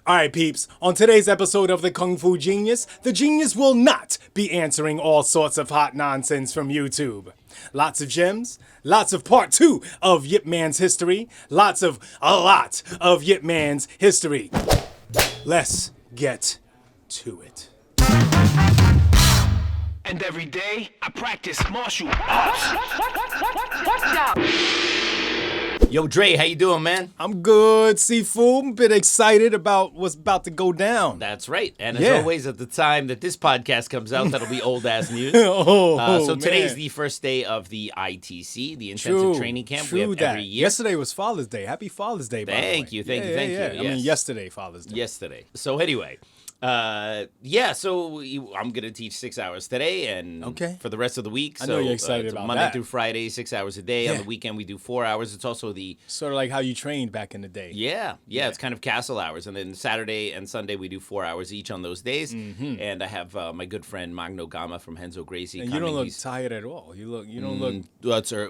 All right, peeps. On today's episode of The Kung Fu Genius, the genius will not be answering all sorts of hot nonsense from YouTube. Lots of gems, lots of part 2 of Yip Man's history, a lot of Yip Man's history. Let's get to it. And every day, I practice martial arts. Watch out! Yo, Dre, how you doing, man? I'm good, Sifu. I'm a bit excited about what's about to go down. That's right. And as always, at the time that this podcast comes out, that'll be old-ass news. So today's the first day of the ITC, the Intensive Training Camp. We have every year. Yesterday was Father's Day. Happy Father's Day, by the way. Thank you. Yes. I mean, yesterday, Father's Day. Yesterday. So anyway, so I'm going to teach 6 hours today and for the rest of the week. I know you're excited about Monday that. through Friday, 6 hours a day. On the weekend, we do 4 hours. It's also the... Sort of like how you trained back in the day. Yeah, it's kind of castle hours. And then Saturday and Sunday, we do 4 hours each on those days. Mm-hmm. And I have my good friend Magno Gama from Henzo Gracie. And you don't look tired at all. You don't look...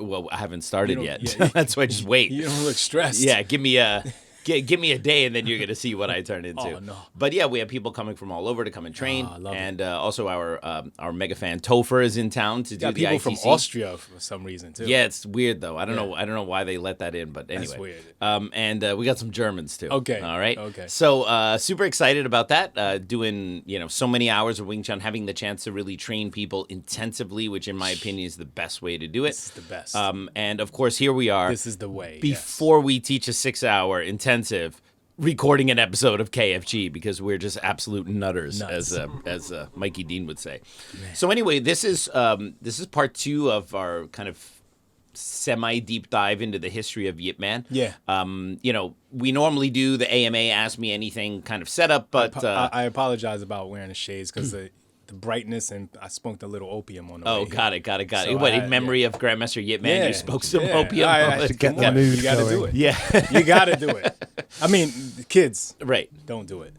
Well, I haven't started yet. That's why I just wait. You don't look stressed. Yeah, give me a day, and then you're gonna see what I turn into. Oh, no. But yeah, we have people coming from all over to come and train, I love and also our mega fan Topher is in town to do the people ITC. from Austria for some reason too. Yeah, it's weird though. I don't know why they let that in, but anyway. That's weird. And we got some Germans too. Okay. All right. Okay. So super excited about that. Doing so many hours of Wing Chun, having the chance to really train people intensively, which in my opinion is the best way to do it. This is the best. And of course here we are. This is the way. Before we teach a 6-hour intensive, recording an episode of KFG because we're just absolute nutters, as Mikey Deane would say. Man. So anyway, this is part 2 of our kind of semi-deep dive into the history of Yip Man. Yeah. We normally do the AMA Ask Me Anything kind of setup, but... I apologize about wearing the shades because the brightness, and I smoked a little opium on the way. Oh, got it. So what, in memory of Grandmaster Yip Man, you spoke some opium? You got to do it. Yeah. You got to do it. I mean, kids. Right. Don't do it.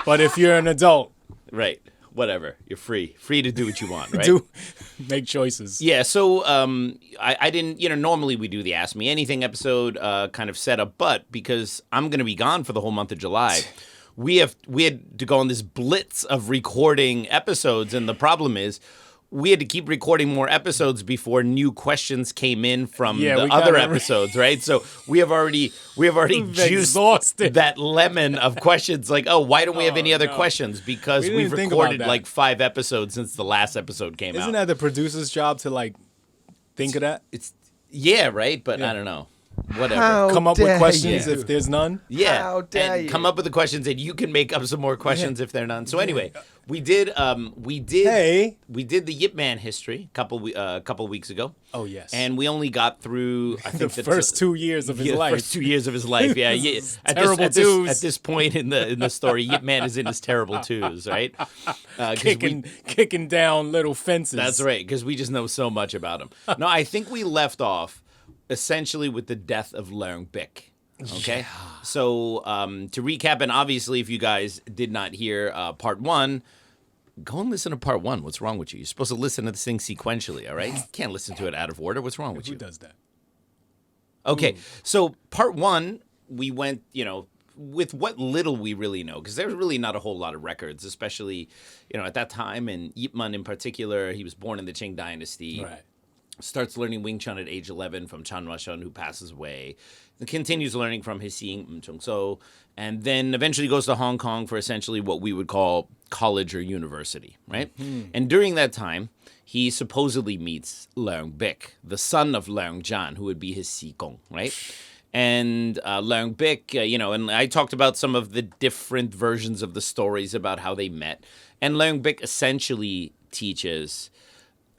But if you're an adult. Right. Whatever. You're free. Free to do what you want, right? Make choices. Yeah, so I didn't, normally we do the Ask Me Anything episode kind of setup, but because I'm going to be gone for the whole month of July, we had to go on this blitz of recording episodes, and the problem is we had to keep recording more episodes before new questions came in from the other episodes, right? So we have already juiced that lemon of questions. Like, why don't we have any other questions? Because we've recorded like 5 episodes since the last episode came out. Isn't that the producer's job to think of that? Right? But I don't know. Whatever. Come up with questions if there's none. Yeah. How dare you? Come up with the questions, and you can make up some more questions if there are none. So anyway, we did the Yip Man history a couple weeks ago. Oh yes. And we only got through the first 2 years of his life. The first 2 years of his life. Yeah. At this point in the story, Yip Man is in his terrible twos, right? Kicking down little fences. That's right, because we just know so much about him. No, I think we left off essentially with the death of Leung Bick. Okay? Yeah. So to recap, and obviously if you guys did not hear part 1, go and listen to part 1. What's wrong with you? You're supposed to listen to this thing sequentially, all right? You can't listen to it out of order. What's wrong with you? Who does that? Okay, so part 1, we went, with what little we really know, because there's really not a whole lot of records, especially, at that time, and Yipman in particular. He was born in the Qing Dynasty. Right. Starts learning Wing Chun at age 11 from Chan Washun, who passes away. Continues learning from his seeing Chung So, and then eventually goes to Hong Kong for essentially what we would call college or university, right? Mm-hmm. And during that time, he supposedly meets Leung Bick, the son of Leung Jan, who would be his Sikong, right? And Leung Bick, and I talked about some of the different versions of the stories about how they met. And Leung Bick essentially teaches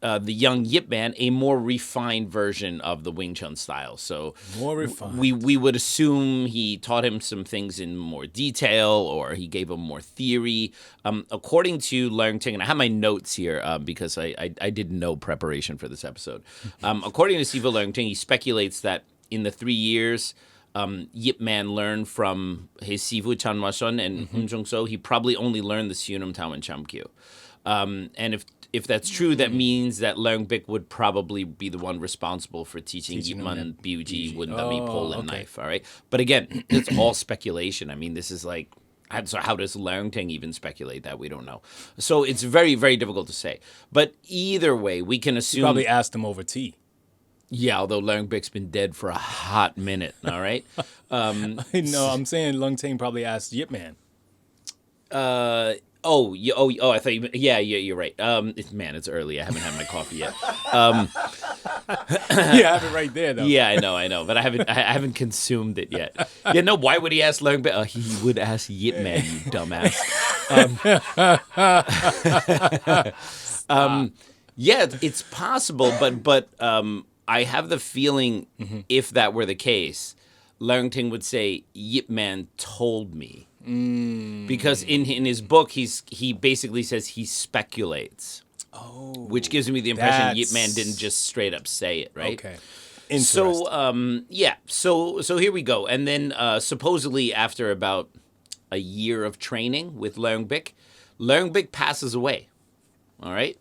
the young Yip Man a more refined version of the Wing Chun style. So more refined. We would assume he taught him some things in more detail, or he gave him more theory. According to Leung Ting, and I have my notes here because I did no preparation for this episode. According to Siva Leung Ting, he speculates that in the 3 years Yip Man learned from his Sivu Chan Washun and Jung So, he probably only learned the Sunum Tao and Cham Kyu. And if that's true, that means that Leung Bik would probably be the one responsible for teaching Teaching Yip him Man that Biuji, Biuji. Wundami, pole, and okay. knife. All right. But again, it's all speculation. I mean, this is like, so how does Leung Ting even speculate that? We don't know. So it's very, very difficult to say. But either way, we can assume. Probably asked him over tea. Yeah, although Leung Bik's been dead for a hot minute. All right. No, I'm saying Lung Ting probably asked Yip Man. I thought you're right. It's early. I haven't had my coffee yet. Yeah, I have it right there though. Yeah, I know, but I haven't consumed it yet. Yeah, no. Why would he ask Leung Bik? He would ask Yip Man, you dumbass. Yeah, it's possible, but I have the feeling if that were the case, Leung Ting would say Yip Man told me. Because in his book, he basically says he speculates. Oh, which gives me the impression Yip Man didn't just straight up say it, right? Okay. So so here we go, and then supposedly after about a year of training with Leung Bik passes away. All right,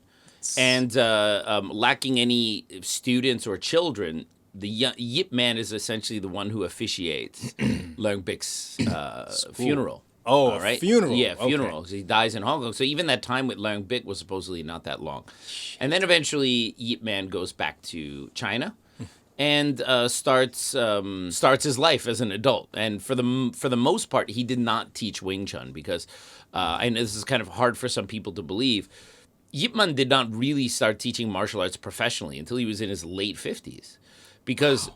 and lacking any students or children, the Yip Man is essentially the one who officiates Leung Bik's funeral. Oh, all right? funeral. Yeah, funeral. Okay. He dies in Hong Kong. So even that time with Leung Bik was supposedly not that long. And then eventually Yip Man goes back to China and starts his life as an adult. And for the most part, he did not teach Wing Chun because, and this is kind of hard for some people to believe, Yip Man did not really start teaching martial arts professionally until he was in his late 50s. Because,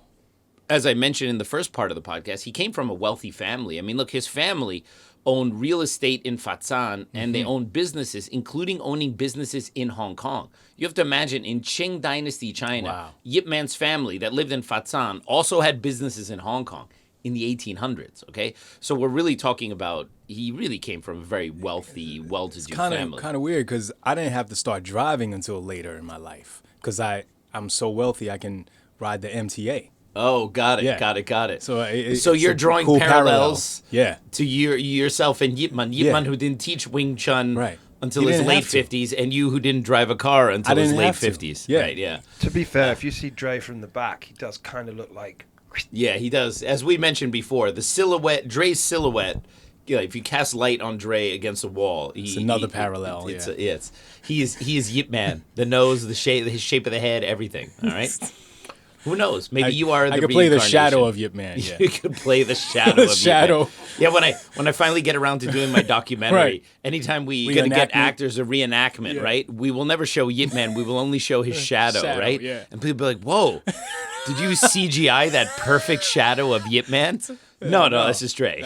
as I mentioned in the first part of the podcast, he came from a wealthy family. I mean, look, his family owned real estate in Fatsan, and they owned businesses, including owning businesses in Hong Kong. You have to imagine, in Qing Dynasty China, Yip Man's family that lived in Fatsan also had businesses in Hong Kong in the 1800s, okay? So we're really talking about, he really came from a very wealthy, well-to-do family. Kind of weird because I didn't have to start driving until later in my life because I'm so wealthy I can ride the MTA. Oh, got it, Yeah. got it. So So it's you're a drawing cool parallels Yeah. to yourself and Yipman. Yipman who didn't teach Wing Chun Right. until He his didn't late have to. 50s, and you who didn't drive a car until his didn't late have to. 50s. Yeah. Right, yeah. To be fair, if you see Dre from the back, he does kind of look like... Yeah, he does. As we mentioned before, the silhouette, Dre's silhouette, you know, if you cast light on Dre against a wall, It's another parallel, he is Yip Man. The nose, his shape of the head, everything. All right. Who knows? Maybe you are the I could play the shadow reincarnation. of Yip Man. Yeah. You could play the shadow of shadow. Yip Man. Yeah, when I finally get around to doing my documentary, Right. anytime we gonna get Reenactment. actors a reenactment, right? We will never show Yip Man. We will only show his shadow, right? Yeah. And people be like, "Whoa, did you CGI that perfect shadow of Yip Man?" No, that's just Dre.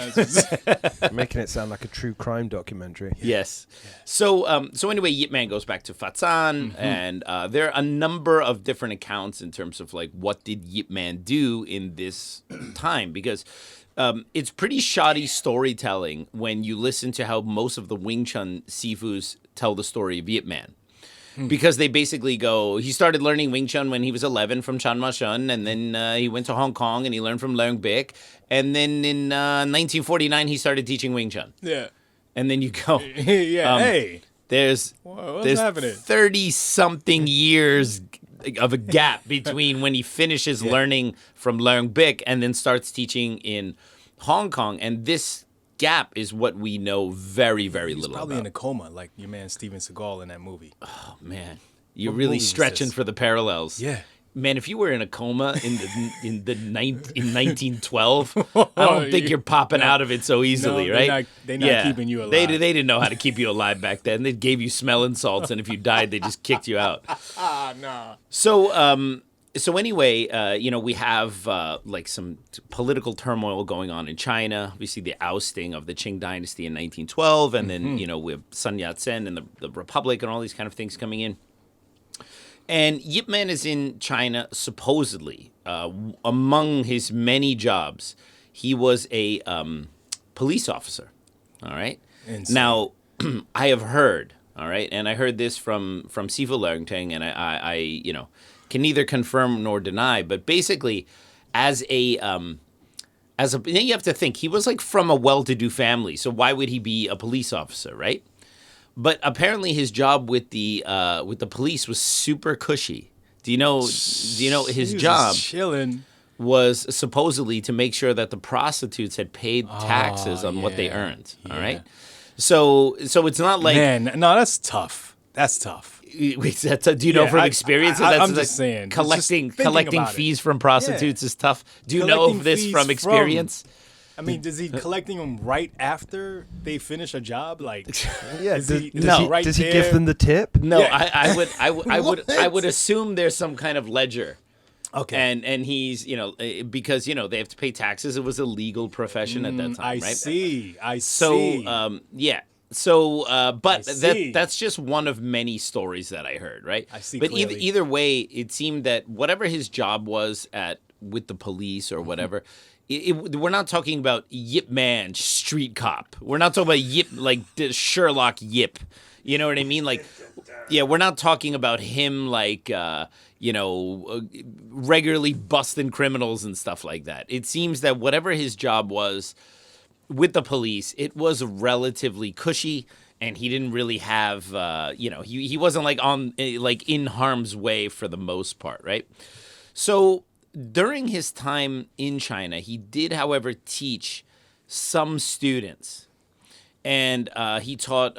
making it sound like a true crime documentary. Yes. So anyway, Yip Man goes back to Fatsan, and there are a number of different accounts in terms of like what did Yip Man do in this time, because it's pretty shoddy storytelling when you listen to how most of the Wing Chun sifus tell the story of Yip Man. Because they basically go, he started learning Wing Chun when he was 11 from Chan Ma Shun, and then he went to Hong Kong and he learned from Leung Bik, and then in 1949 he started teaching Wing Chun. Yeah. And then you go, Yeah. Hey. there's What's happening? 30-something years of a gap between when he finishes learning from Leung Bik and then starts teaching in Hong Kong, and this gap is what we know very, very He's little probably about. in a coma, like your man Steven Seagal in that movie. Oh, man, you're What really movie is stretching this? for the parallels. Yeah. Man, if you were in a coma in 1912, I don't think you're popping out of it so easily, No, right? they're not keeping you alive. They didn't know how to keep you alive back then. They gave you smelling salts, and if you died, they just kicked you out. Nah. So anyway, we have like some political turmoil going on in China. We see the ousting of the Qing dynasty in 1912, and then we have Sun Yat-sen and the Republic and all these kind of things coming in. And Yip Man is in China, supposedly. Among his many jobs, he was a police officer. All right. Insane. Now, I have heard. All right, and I heard this from Sifu Leung Ting, and I can neither confirm nor deny. But basically, you have to think he was like from a well-to-do family. So why would he be a police officer, right? But apparently his job with the police was super cushy. Do you know his job chilling. was supposedly to make sure that the prostitutes had paid taxes on what they earned. All right. So it's not like Man, no, that's tough. That's tough. Wait, do you know from experience? I'm just saying. Collecting Just thinking about fees it. from prostitutes is tough. Do you know Collecting this fees from experience? I mean, is he collecting them right after they finish a job? Like, Yeah. is Does, he, does, he he, right does he there? give them the tip? No, Yeah. I would assume there's some kind of ledger. Okay. And he's, because, they have to pay taxes. It was a legal profession at that time, I right? see. So, yeah. So, but see. that's just one of many stories that I heard, right? I see But clearly. either way, it seemed that whatever his job was with the police or whatever, we're not talking about Yip Man, street cop. We're not talking about Yip, like the Sherlock Yip. You know what I mean? Like, yeah, we're not talking about him like, regularly busting criminals and stuff like that. It seems that whatever his job was with the police, it was relatively cushy, and he didn't really have, he wasn't like in harm's way for the most part, right? So during his time in China, he did, however, teach some students, and he taught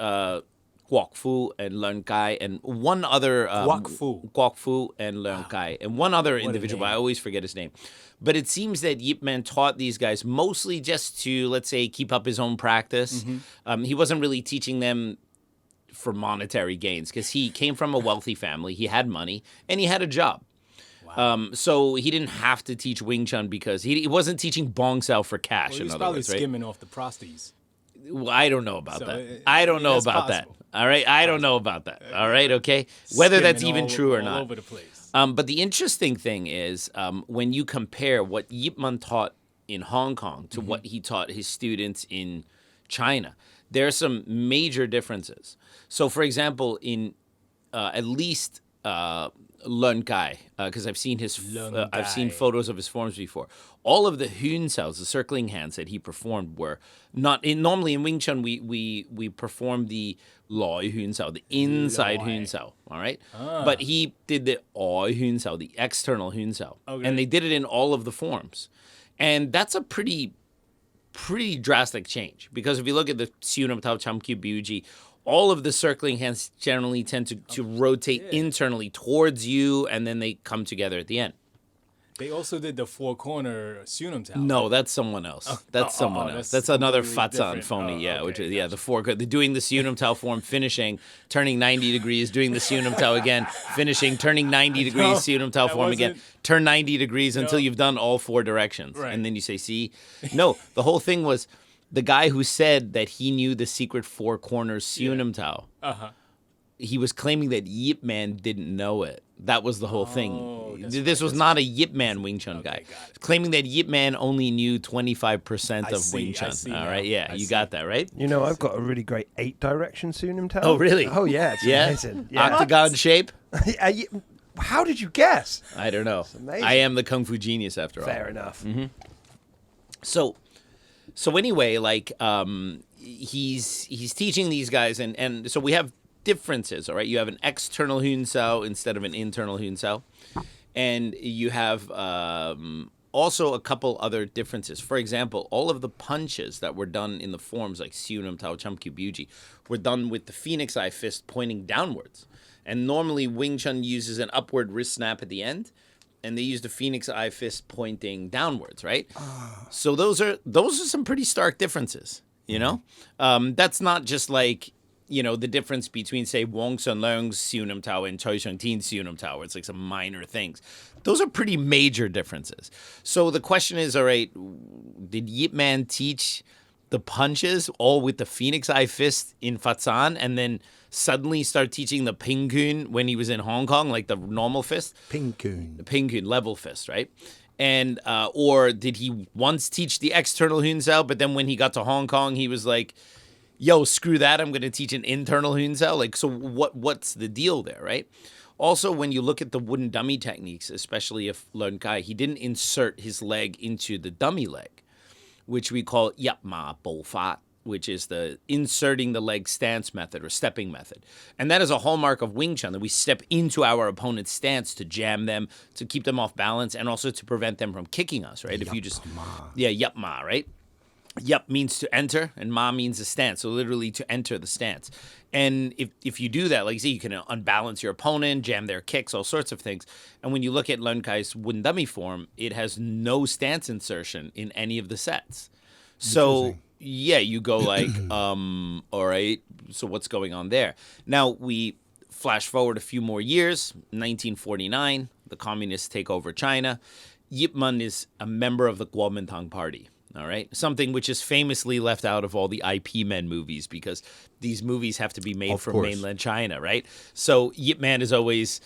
Guok Fu and Learn Kai and one other Guok Fu and Learn Kai and one other individual, but I always forget his name. But it seems that Yip Man taught these guys mostly just to, let's say, keep up his own practice. He wasn't really teaching them for monetary gains because he came from a wealthy family. He had money and he had a job. Wow. So he didn't have to teach Wing Chun because he wasn't teaching Bong Sao for cash. Well, he was in other probably words, right? skimming off the prosties. Well, I don't know about So that. I don't know that's about that. possible. All right, I don't know about that. All right, okay. Whether that's Skimming even true or all not. over the place. But the interesting thing is when you compare what Yip Man taught in Hong Kong to what he taught his students in China, there are some major differences. So, for example, in at least Learn Kai, because I've seen I've seen photos of his forms before. All of the Hun Saos, the circling hands that he performed, were not normally in Wing Chun. We perform the Loi Hun Sao, the inside Hun Sao. All right, but he did the Oi Hun Sao, the external Hun Sao, and they did it in all of the forms, and that's a pretty drastic change because if you look at the Siunam Tao Cham Kyu Biuji, all of the circling hands generally tend to rotate internally towards you, and then they come together at the end. They also did the four-corner Sunam Tao. No, that's someone else. That's someone else. That's another completely Fatsan different. phony, which is, gotcha. the four. They're doing the Siunam Tao form, finishing, turning 90 degrees, doing the Siunam Tao again, finishing, turning 90 degrees, Siunam Tao that form again, wasn't- turn 90 degrees until you've done all four directions. Right. And then you say, see? No, the whole thing was the guy who said that he knew the secret four corners Siunam Tao. He was claiming that Yip Man didn't know it. That was the whole thing. This was not a Yip Man Wing Chun guy. got it. Claiming that Yip Man only knew 25% of Wing Chun. see All now. right, yeah, I you see. got that, right? You know, I've got a really great 8-direction Sunam Tao. Oh, really? Oh, yeah. It's Yeah? amazing. Yeah. Octagon shape? How did you guess? I don't know. amazing. I am the Kung Fu genius after all. Fair enough. So anyway, like he's teaching these guys, and so we have differences. All right, you have an external Hun Sao instead of an internal Hun Sao, and you have also a couple other differences. For example, all of the punches that were done in the forms like Siunam Tao Cham Kyu Biuji were done with the Phoenix Eye fist pointing downwards, and normally Wing Chun uses an upward wrist snap at the end. And they use the Phoenix Eye fist pointing downwards, right? So those are some pretty stark differences, you know? That's not just like, the difference between, say, Wong Sun Leung's Siunam Tao and Choi Sheng Tin's Siunam Tao, where it's like some minor things. Those are pretty major differences. So the question is, all right, did Yip Man teach the punches all with the Phoenix Eye fist in Fatsan and then suddenly start teaching the Ping Kun when he was in Hong Kong, like the normal fist? Ping Kun. The Ping Kun, level fist, right? And, or did he once teach the external Hun Sao, but then when he got to Hong Kong, he was like, yo, screw that, I'm going to teach an internal Hun Sao? Like, so what's the deal there, right? Also, when you look at the wooden dummy techniques, especially if Learn Kai, he didn't insert his leg into the dummy leg, which we call Yap Ma Bo Fat, which is the inserting the leg stance method or stepping method. And that is a hallmark of Wing Chun, that we step into our opponent's stance to jam them, to keep them off balance, and also to prevent them from kicking us, right? If you just, Yip Ma, right? Yep means to enter, and ma means a stance. So literally to enter the stance. And if you do that, like you see, you can unbalance your opponent, jam their kicks, all sorts of things. And when you look at Lun Kai's wooden dummy form, it has no stance insertion in any of the sets. So yeah, you go like, all right, so what's going on there? Now we flash forward a few more years, 1949, the communists take over China. Yip Man is a member of the Kuomintang Party. All right. Something which is famously left out of all the IP Men movies, because these movies have to be made from mainland China, right? So Yip Man is always,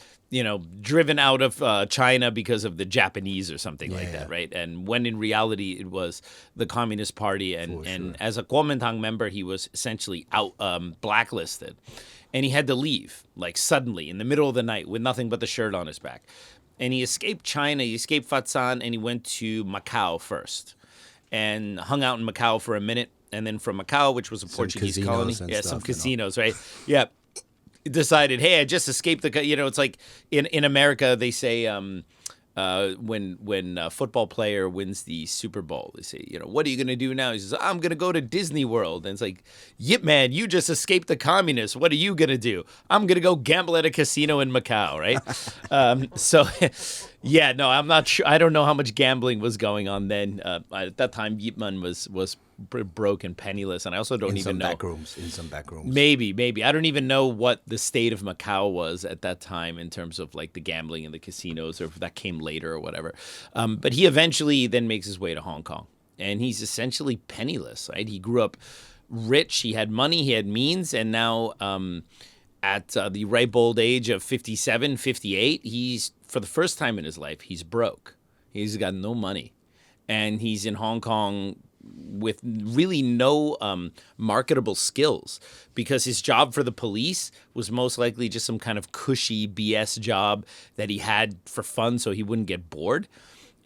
driven out of China because of the Japanese or something like that, right? And when in reality it was the Communist Party, and as a Kuomintang member, he was essentially out blacklisted, and he had to leave like suddenly in the middle of the night with nothing but the shirt on his back. And he escaped China, he escaped Fatsan, and he went to Macau first. And hung out in Macau for a minute, and then from Macau, which was a Portuguese colony, some casinos, right? Yeah, decided, hey, I just escaped the. It's like in America, they say when a football player wins the Super Bowl, they say, what are you gonna do now? He says, I'm gonna go to Disney World, and it's like, Yip Man, you just escaped the communists. What are you gonna do? I'm gonna go gamble at a casino in Macau, right? So. Yeah, no, I'm not sure. I don't know how much gambling was going on then. At that time, Yipman was broke and penniless, and I also don't even know. In some back rooms. Maybe. I don't even know what the state of Macau was at that time in terms of like the gambling and the casinos, or if that came later or whatever. But he eventually then makes his way to Hong Kong, and he's essentially penniless, right? He grew up rich, he had money, he had means, and now at the ripe old age of 57, 58, he's, for the first time in his life, he's broke. He's got no money. And he's in Hong Kong with really no marketable skills, because his job for the police was most likely just some kind of cushy BS job that he had for fun so he wouldn't get bored.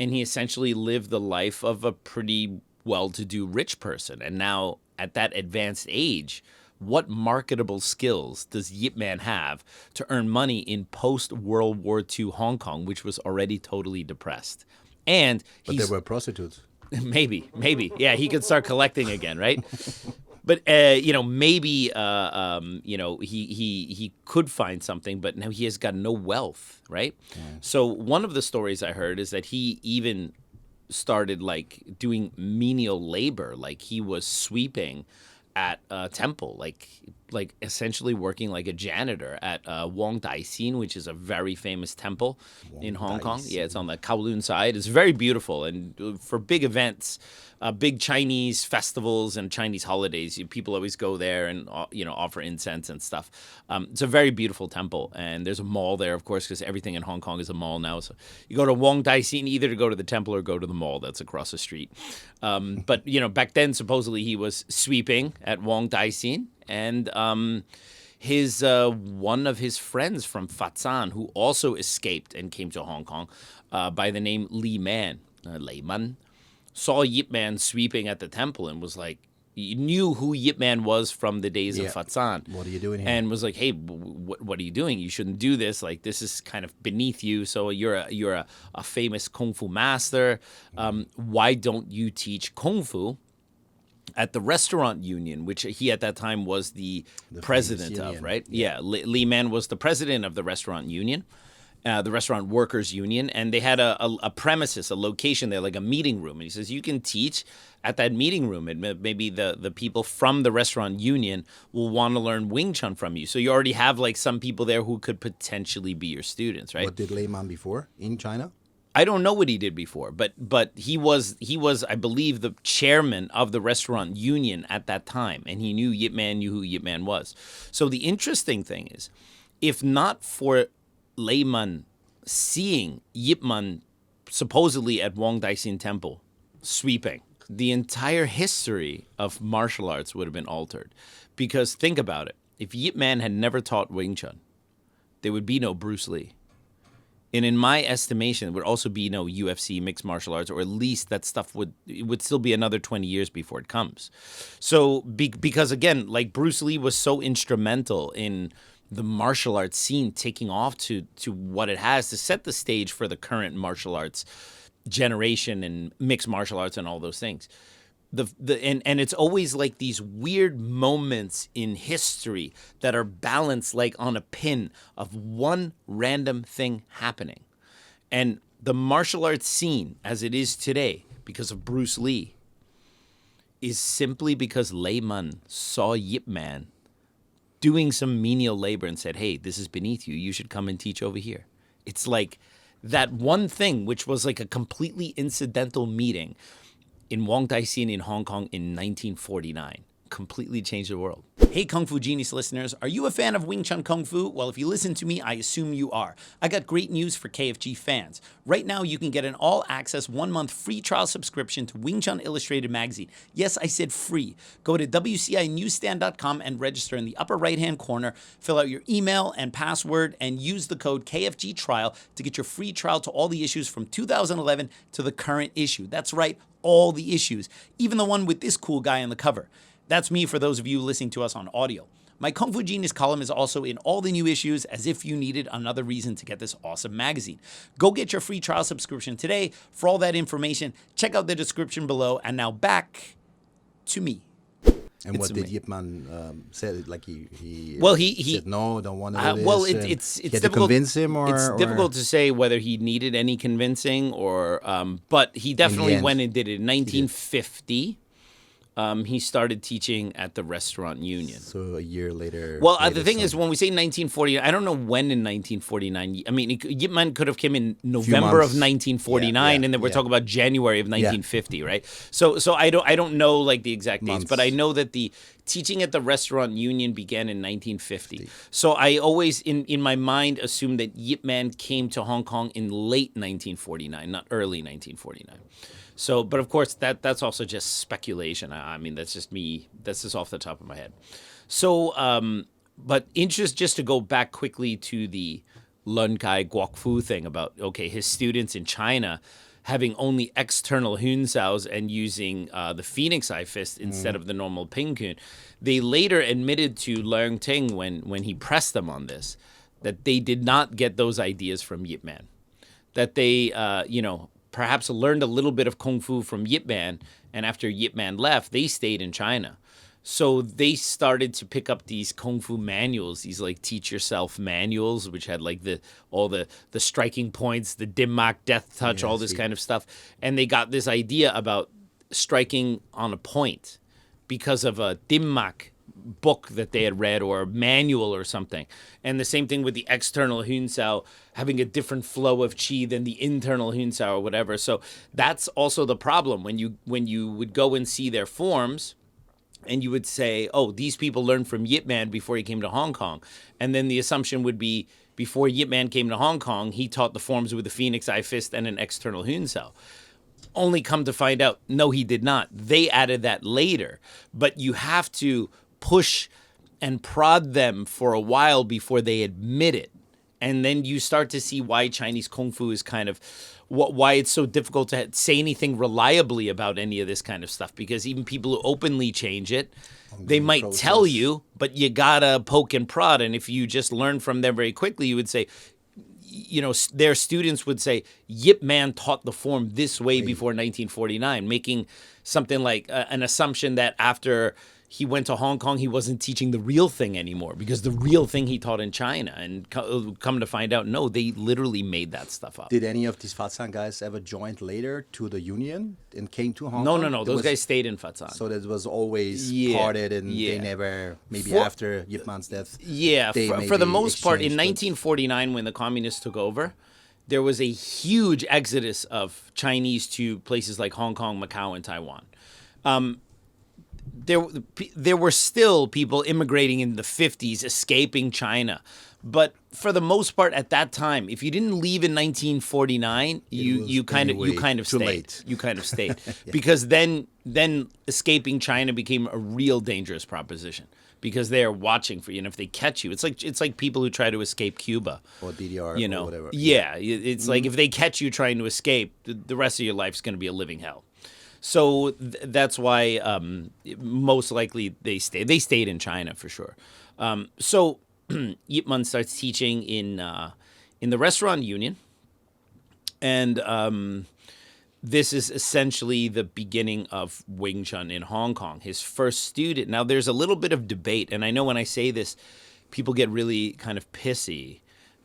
And he essentially lived the life of a pretty well-to-do rich person. And now, at that advanced age, what marketable skills does Yip Man have to earn money in post-World War II Hong Kong, which was already totally depressed? But there were prostitutes. Maybe. Yeah, he could start collecting again, right? But, maybe, he could find something, but now he has got no wealth, right? Yeah. So one of the stories I heard is that he even started, like, doing menial labor, like he was sweeping at a temple, like essentially working like a janitor at Wong Dyson, which is a very famous temple in Hong Kong. Yeah, it's on the Kowloon side. It's very beautiful, and for big events, big Chinese festivals and Chinese holidays, people always go there and offer incense and stuff. It's a very beautiful temple, and there's a mall there, of course, because everything in Hong Kong is a mall now. So you go to Wong Dyson either to go to the temple or go to the mall that's across the street. But back then, supposedly he was sweeping at Wong Dyson, and his one of his friends from Fatsan, who also escaped and came to Hong Kong by the name Lei Man, saw Yip Man sweeping at the temple and was like, knew who Yip Man was from the days of Fatsan. What are you doing here? And was like, hey, what are you doing? You shouldn't do this. Like, this is kind of beneath you. So you're a famous Kung Fu master. Why don't you teach Kung Fu at the Restaurant Union, which he at that time was the president of, right? Yeah, Lei Man was the president of the Restaurant Union. The Restaurant Workers Union, and they had a premises, a location there, like a meeting room. And he says, you can teach at that meeting room, and maybe the people from the Restaurant Union will want to learn Wing Chun from you. So you already have like some people there who could potentially be your students, right? What did Lei Man before in China? I don't know what he did before, but he was, I believe, the chairman of the Restaurant Union at that time, and he knew Yip Man, knew who Yip Man was. So the interesting thing is, if not for Lei Man seeing Yip Man supposedly at Wong Dyson Temple sweeping, the entire history of martial arts would have been altered. Because think about it. If Yip Man had never taught Wing Chun, there would be no Bruce Lee. And in my estimation, it would also be UFC, mixed martial arts, or at least that stuff would still be another 20 years before it comes. So because again, like Bruce Lee was so instrumental in the martial arts scene taking off to what it has to set the stage for the current martial arts generation and mixed martial arts and all those things. And it's always like these weird moments in history that are balanced like on a pin of one random thing happening. And the martial arts scene as it is today, because of Bruce Lee, is simply because Lei Man saw Yip Man doing some menial labor and said, hey, this is beneath you. You should come and teach over here. It's like that one thing, which was like a completely incidental meeting in Wong Tai-sin in Hong Kong in 1949. Completely changed the world. Hey Kung Fu Genius listeners, are you a fan of Wing Chun Kung Fu? Well, if you listen to me, I assume you are. I got great news for KFG fans. Right now, you can get an all-access 1-month free trial subscription to Wing Chun Illustrated magazine. Yes, I said free. Go to WCINewsstand.com and register in the upper right-hand corner. Fill out your email and password and use the code KFG Trial to get your free trial to all the issues from 2011 to the current issue. That's right, all the issues, even the one with this cool guy on the cover. That's me for those of you listening to us on audio. My Kung Fu Genius column is also in all the new issues as if you needed another reason to get this awesome magazine. Go get your free trial subscription today. For all that information, check out the description below. And now back to me. And what did Yip Man say? Like he said no, don't want to do this. Well, it's you had to difficult. convince him, It's difficult to say whether he needed any convincing or, but he definitely went and did it in 1950. He started teaching at the Restaurant Union. So a year later. Well, the thing is, when we say 1949, I don't know when in 1949. I mean, Yip Man could have come in November of 1949, and then we're talking about January of 1950, right? So I don't know like the exact dates, but I know that the teaching at the Restaurant Union began in 1950. So I always, in my mind, assumed that Yip Man came to Hong Kong in late 1949, not early 1949. So, but of course, that's also just speculation. I mean, that's just me. That's just off the top of my head. So, but just to go back quickly to the Lun Kai Guok Fu thing about, okay, his students in China having only external Hun Saos and using the Phoenix Eye Fist instead of the normal Ping Kun. They later admitted to Leung Ting when he pressed them on this, that they did not get those ideas from Yip Man. That they, perhaps learned a little bit of Kung Fu from Yip Man, and after Yip Man left, they stayed in China. So they started to pick up these Kung Fu manuals, these like teach yourself manuals, which had like all the striking points, the dim mak, death touch, all this kind of stuff. And they got this idea about striking on a point because of a dim mak book that they had read or a manual or something. And the same thing with the external Hun Sao having a different flow of chi than the internal Hun Sao or whatever. So that's also the problem when you would go and see their forms and you would say, oh, these people learned from Yip Man before he came to Hong Kong. And then the assumption would be before Yip Man came to Hong Kong, he taught the forms with a Phoenix Eye Fist and an external Hun Sao. Only come to find out, no, he did not. They added that later. But you have to push and prod them for a while before they admit it. And then you start to see why Chinese Kung Fu is kind of, why it's so difficult to say anything reliably about any of this kind of stuff. Because even people who openly change it, they might tell you, but you gotta poke and prod. And if you just learn from them very quickly, you would say, their students would say, Yip Man taught the form this way before 1949, making something like an assumption that after he went to Hong Kong, he wasn't teaching the real thing anymore because the real thing he taught in China. And come to find out, no, they literally made that stuff up. Did any of these Fatsan guys ever join later to the union and came to Hong Kong? No. Those guys stayed in Fatsan. So that was always parted and they never, after Yip Man's death. Yeah, for the most part, in 1949, when the communists took over, there was a huge exodus of Chinese to places like Hong Kong, Macau, and Taiwan. there were still people immigrating in the 50s, escaping China. But for the most part, at that time, if you didn't leave in 1949, you kind of stayed. Late. You kind of stayed because then escaping China became a real dangerous proposition because they are watching for you, and if they catch you, it's like people who try to escape Cuba or DDR, you know, or whatever. Yeah, it's like if they catch you trying to escape, the rest of your life's going to be a living hell. So that's why most likely they stayed. They stayed in China for sure. So Yip Man starts teaching in the restaurant union, and this is essentially the beginning of Wing Chun in Hong Kong. His first student. Now, there's a little bit of debate, and I know when I say this, people get really kind of pissy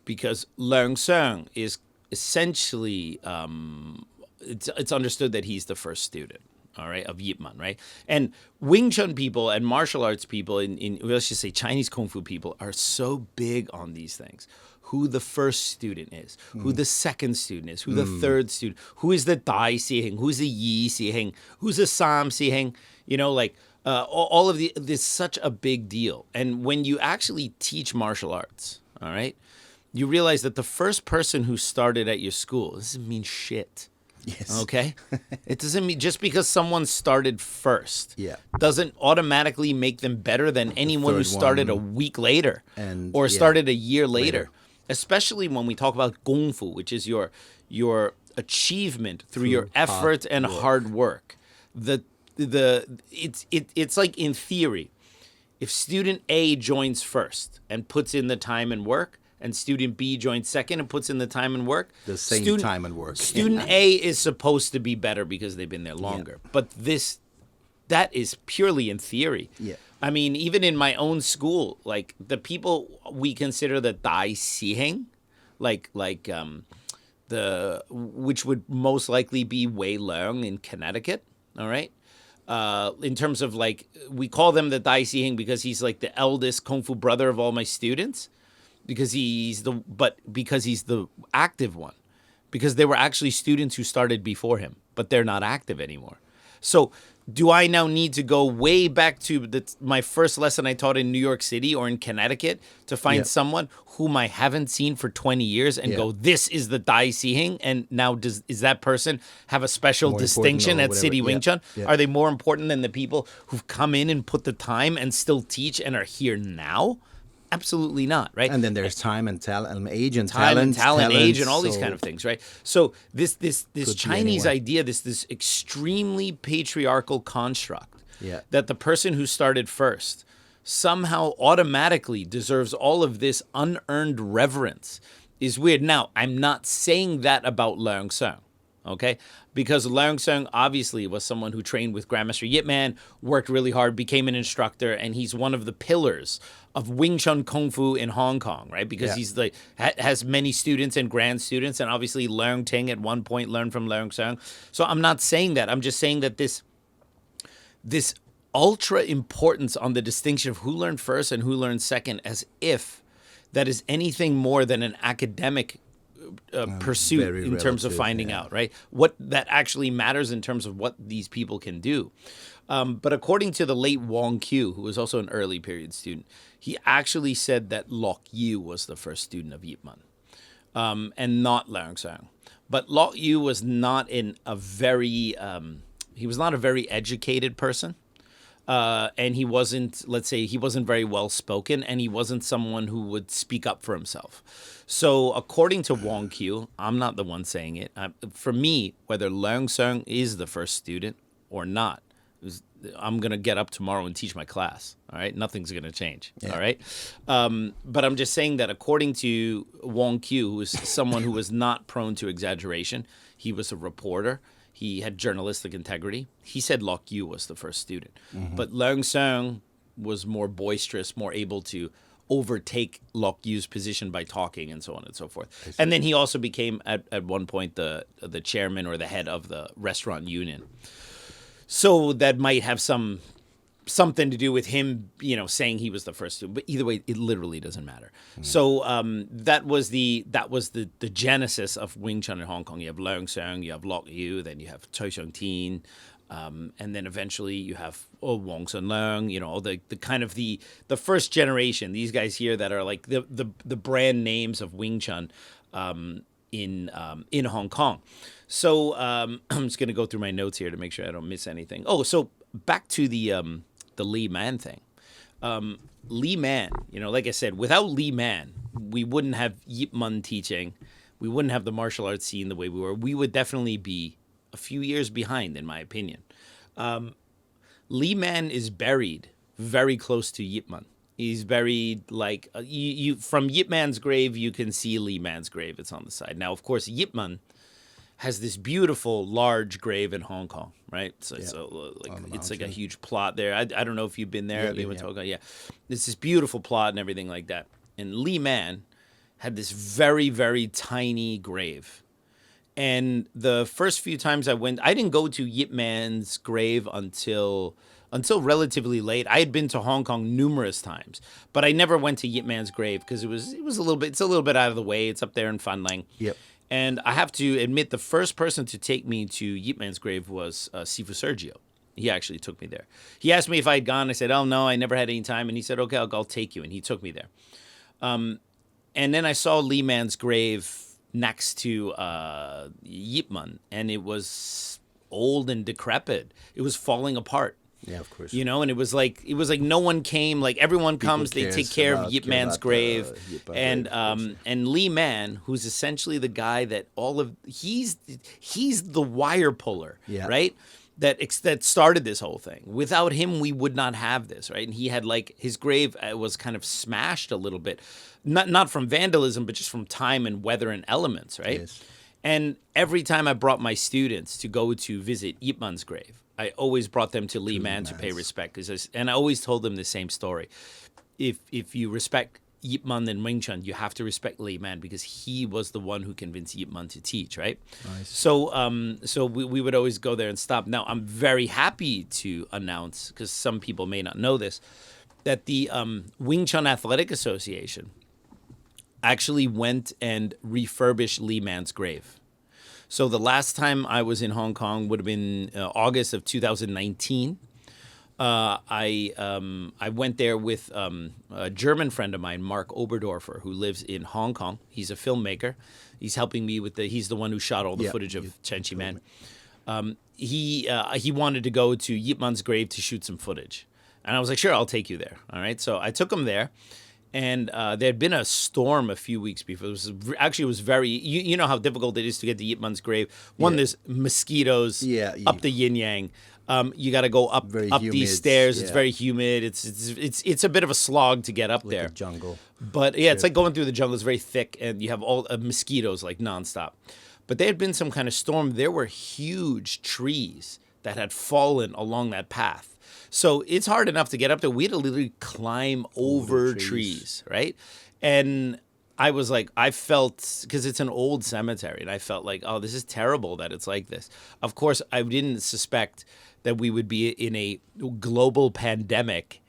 because Leung Seung is essentially. It's understood that he's the first student, all right, of Yip Man, right? And Wing Chun people and martial arts people, let's just say Chinese Kung Fu people, are so big on these things. Who the first student is, who the second student is, who the third student, who is the Dai Sihing, who's the Yi Sihing, who's the Sam Sihing, you know, like all of this is such a big deal. And when you actually teach martial arts, all right, you realize that the first person who started at your school, this doesn't mean shit. Yes. Okay? It doesn't mean just because someone started first doesn't automatically make them better than anyone who started a week later or started a year later. Especially when we talk about Kung Fu, which is your achievement through your effort and hard work. It's like in theory, if student A joins first and puts in the time and work, and student B joins second and puts in the time and work. The same time and work. Student A is supposed to be better because they've been there longer. Yeah. But that is purely in theory. Yeah. I mean, even in my own school, like the people we consider the Dai Siheng, which would most likely be Wei Leung in Connecticut, all right? In terms of like, we call them the Dai Siheng because he's like the eldest Kung Fu brother of all my students. Because he's the active one. Because there were actually students who started before him, but they're not active anymore. So do I now need to go way back to my first lesson I taught in New York City or in Connecticut to find someone whom I haven't seen for 20 years and go, this is the Dai Sihing, and now does that person have a special more distinction at City Wing Chun? Yeah. Are they more important than the people who've come in and put the time and still teach and are here now? Absolutely not, right? And then there's time and talent, and age and talent, talent, age, and all these kind of things, right? So this Chinese idea, this extremely patriarchal construct, that the person who started first somehow automatically deserves all of this unearned reverence is weird. Now, I'm not saying that about Leung Seung. Okay? Because Leung Seung obviously was someone who trained with Grandmaster Yip Man, worked really hard, became an instructor, and he's one of the pillars of Wing Chun Kung Fu in Hong Kong, right? Because he's like has many students and grand students, and obviously Leung Ting at one point learned from Leung Seung. So I'm not saying that. I'm just saying that this ultra importance on the distinction of who learned first and who learned second, as if that is anything more than an academic pursuit in terms of finding out, right? What that actually matters in terms of what these people can do. But according to the late Wong Q, who was also an early period student, he actually said that Lok Yu was the first student of Yip Man, and not Leung Seung. But Lok Yu was not a very educated person. And he wasn't, let's say, he wasn't very well spoken, and he wasn't someone who would speak up for himself. So according to Wong Q, I'm not the one saying it. For me, whether Leung Seung is the first student or not, I'm going to get up tomorrow and teach my class. All right. Nothing's going to change. Yeah. All right. But I'm just saying that according to Wong Q, who is someone who was not prone to exaggeration, he was a reporter. He had journalistic integrity. He said Lok Yu was the first student. Mm-hmm. But Leung Seung was more boisterous, more able to overtake Lok Yu's position by talking and so on and so forth. And then he also became, at one point, the chairman or the head of the restaurant union. So that might have something to do with him, saying he was the first student. But either way, it literally doesn't matter. Mm. So that was the genesis of Wing Chun in Hong Kong. You have Leung Seung, you have Lok Yu, then you have Choi Sheng Tin. And then eventually you have Wong Sun Leung, you know, the kind of the first generation. These guys here that are like the brand names of Wing Chun in Hong Kong. So I'm just gonna go through my notes here to make sure I don't miss anything. Oh, so back to the Lee Man thing. Lee Man, you know, like I said, without Lee Man, we wouldn't have Yip Man teaching. We wouldn't have the martial arts scene the way we were. We would definitely be a few years behind, in my opinion. Lee Man is buried very close to Yip Man. He's buried like you from Yip Man's grave. You can see Lee Man's grave. It's on the side. Now, of course, Yip Man has this beautiful large grave in Hong Kong, right? So it's like a huge plot there. I don't know if you've been there. Yeah, it's this beautiful plot and everything like that. And Lee Man had this very, very tiny grave. And the first few times I went, I didn't go to Yip Man's grave until relatively late. I had been to Hong Kong numerous times, but I never went to Yip Man's grave because it's a little bit out of the way. It's up there in Fan Lang. Yep. And I have to admit, the first person to take me to Yip Man's grave was Sifu Sergio. He actually took me there. He asked me if I had gone. I said, "Oh no, I never had any time." And he said, "Okay, I'll take you." And he took me there. And then I saw Lee Man's grave next to Yip Man, and it was old and decrepit. It was falling apart. Yeah, of course. You know, and it was like no one came. Like everyone comes, they take care of Yip Man's grave, and Lee Man, who's essentially the guy that he's the wire puller, right? That started this whole thing. Without him, we would not have this, right? And he had like his grave was kind of smashed a little bit, not from vandalism, but just from time and weather and elements, right? Yes. And every time I brought my students to go to visit Yip Man's grave, I always brought them to Lee Man to pay respect, and I always told them the same story. If you respect Yip Man and Wing Chun, you have to respect Lee Man because he was the one who convinced Yip Man to teach, right? Nice. So we would always go there and stop. Now I'm very happy to announce, because some people may not know this, that the Wing Chun Athletic Association actually went and refurbished Lee Man's grave. So the last time I was in Hong Kong would have been August of 2019. I went there with a German friend of mine, Mark Oberdorfer, who lives in Hong Kong. He's a filmmaker. He's helping me with he's the one who shot all the footage of Chen Chi Man. He wanted to go to Yip Man's grave to shoot some footage. And I was like, sure, I'll take you there. All right. So I took him there. And there had been a storm a few weeks before. It was very, you know how difficult it is to get to Yip Man's grave. One, there's mosquitoes up the yin yang. You got to go up these stairs. Yeah. It's very humid. It's a bit of a slog to get up there. The jungle. But yeah, it's like going through the jungle. It's very thick, and you have all mosquitoes like nonstop. But there had been some kind of storm. There were huge trees that had fallen along that path. So it's hard enough to get up there. We had to literally climb over trees, right? And I was like, I felt, because it's an old cemetery, and I felt like, oh, this is terrible that it's like this. Of course, I didn't suspect that we would be in a global pandemic,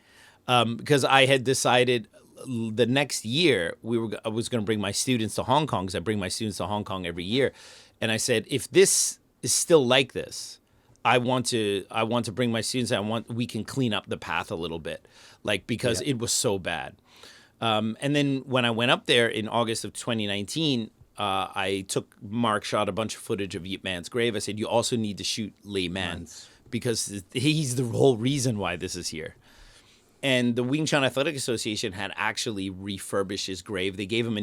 because I had decided the next year I was going to bring my students to Hong Kong, because I bring my students to Hong Kong every year. And I said, if this is still like this, I want to bring my students. We can clean up the path a little bit, because it was so bad. And then when I went up there in August of 2019, I took Mark, shot a bunch of footage of Yip Man's grave. I said, you also need to shoot Lee Man because he's the whole reason why this is here. And the Wing Chun Athletic Association had actually refurbished his grave. They gave him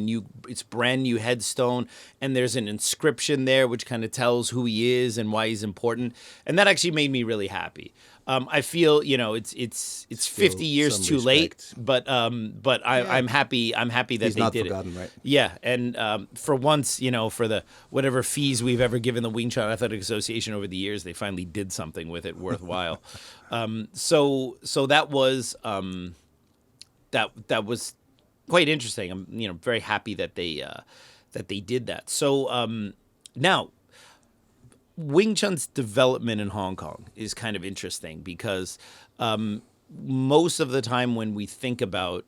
it's brand new headstone, and there's an inscription there which kind of tells who he is and why he's important. And that actually made me really happy. I feel, it's 50 years too late, but I'm happy. I'm happy that they did it. Right? Yeah, and for once, for the whatever fees we've ever given the Wing Chun Athletic Association over the years, they finally did something with it worthwhile. So that was that was quite interesting. I'm very happy that they did that. So now, Wing Chun's development in Hong Kong is kind of interesting because most of the time when we think about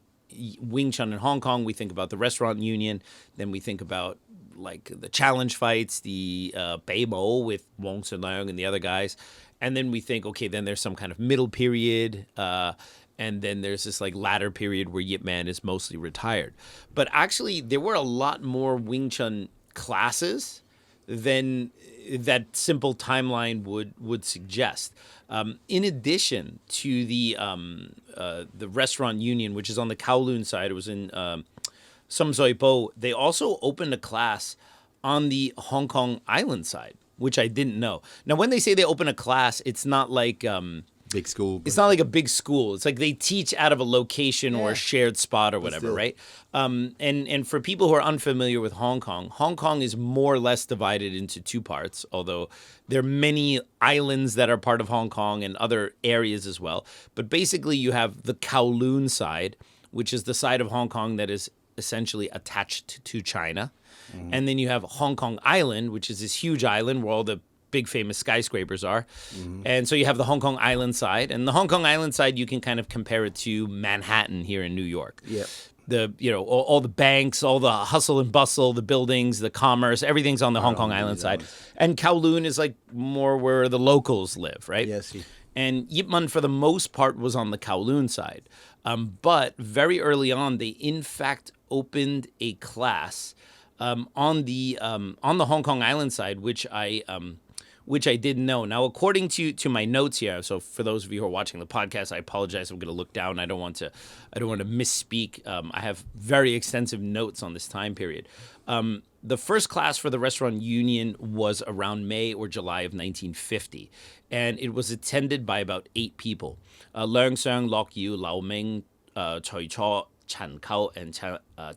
Wing Chun in Hong Kong, we think about the restaurant union, then we think about like the challenge fights, the Bei Mo with Wong Sun Leung and the other guys. And then we think, okay, then there's some kind of middle period, and then there's this like latter period where Yip Man is mostly retired. But actually, there were a lot more Wing Chun classes than that simple timeline would suggest. In addition to the restaurant union, which is on the Kowloon side, it was in Somsoipo, they also opened a class on the Hong Kong Island side, which I didn't know. Now, when they say they open a class, it's not like big school. It's not like a big school. It's like they teach out of a location or a shared spot or whatever, right? And for people who are unfamiliar with Hong Kong is more or less divided into two parts, although there are many islands that are part of Hong Kong and other areas as well. But basically, you have the Kowloon side, which is the side of Hong Kong that is essentially attached to China. And then you have Hong Kong Island, which is this huge island where all the big famous skyscrapers are. And so you have the Hong Kong Island side. And the Hong Kong Island side, you can kind of compare it to Manhattan here in New York. Yeah. All the banks, all the hustle and bustle, the buildings, the commerce, everything's on the Hong Kong Island side. And Kowloon is like more where the locals live, right? Yes. And Yipman, for the most part, was on the Kowloon side. But very early on, they in fact opened a class on the Hong Kong Island side, which I didn't know. Now, according to my notes here, so for those of you who are watching the podcast, I apologize. I'm going to look down. I don't want to misspeak. I have very extensive notes on this time period. The first class for the restaurant union was around May or July of 1950, and it was attended by about 8 people: Leung Seung, Lok Yu, Lau Ming, Choi Cho, Chan Kao, and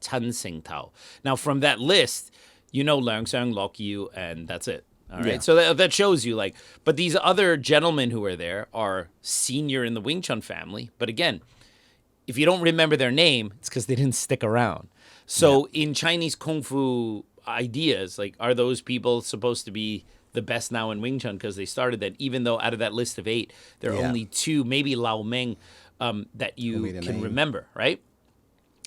Chan Sing Tao. Now, from that list, Leung Seung, Lok Yu, and that's it. All right. Yeah. So that shows you, like, but these other gentlemen who are there are senior in the Wing Chun family. But again, if you don't remember their name, it's because they didn't stick around. So in Chinese Kung Fu ideas, like, are those people supposed to be the best now in Wing Chun because they started that, even though out of that list of 8, there are only 2, maybe Lau Meng, that you can remember, right?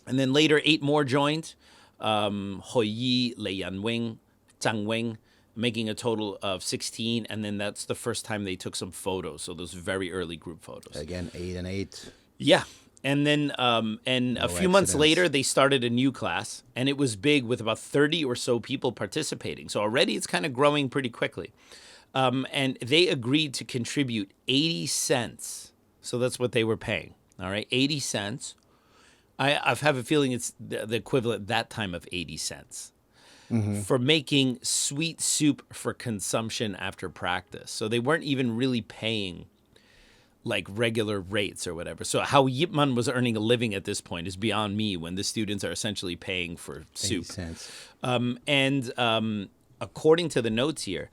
And then later, 8 more joined. Hoi Yi, Lei Yan Wing, Zhang Wing, making a total of 16. And then that's the first time they took some photos. So those very early group photos. Again, 8 and 8. Yeah. And then a few months later, they started a new class. And it was big with about 30 or so people participating. So already it's kind of growing pretty quickly. And they agreed to contribute 80 cents. So that's what they were paying. All right, 80 cents. I have a feeling it's the equivalent that time of 80 cents for making sweet soup for consumption after practice. So they weren't even really paying like regular rates or whatever. So how Yipman was earning a living at this point is beyond me when the students are essentially paying for soup. 80 cents. And according to the notes here,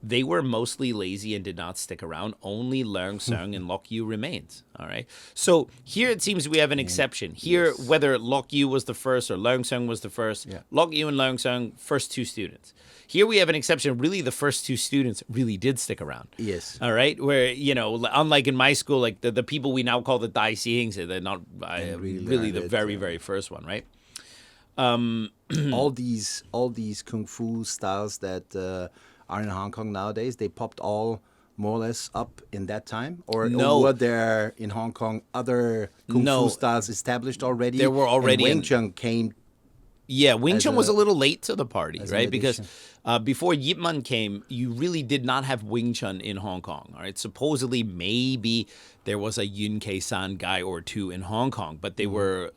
they were mostly lazy and did not stick around. Only Leung Seung and Lok Yu remains. All right. So here it seems we have an exception. Here, whether Lok Yu was the first or Leung Seung was the first, Lok Yu and Leung Seung, first 2 students. Here we have an exception. Really, the first 2 students really did stick around. Yes. All right. Where, unlike in my school, like the people we now call the Dyson, they're not really the very first one, right? All these kung fu styles that are in Hong Kong nowadays, they popped all more or less up in that time? Or were there in Hong Kong other kung fu styles established already? There were already. And Wing Chun came. Yeah, Wing Chun was a little late to the party, right? Because before Yip Man came, you really did not have Wing Chun in Hong Kong. All right, supposedly maybe there was a Yun Kei San guy or 2 in Hong Kong, but they were,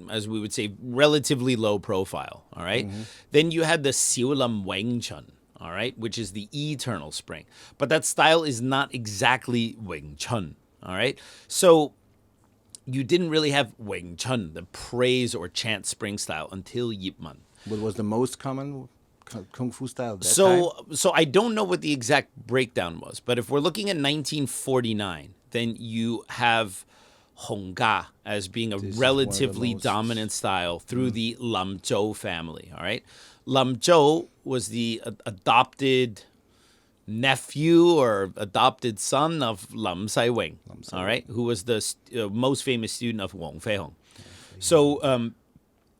as we would say, relatively low profile. All right, then you had the Siu Lam Wing Chun. All right, which is the Eternal Spring. But that style is not exactly Wing Chun. All right, so you didn't really have Wing Chun, the praise or chant spring style, until Yip Man. What was the most common kung fu style at that time? So I don't know what the exact breakdown was, but if we're looking at 1949, then you have Hong Ga as being a relatively dominant style through the Lam Zhou family. All right. Lam Zhou was the adopted nephew or adopted son of Lam Sai Wing, all right, who was the most famous student of Wong Fei Hong. So,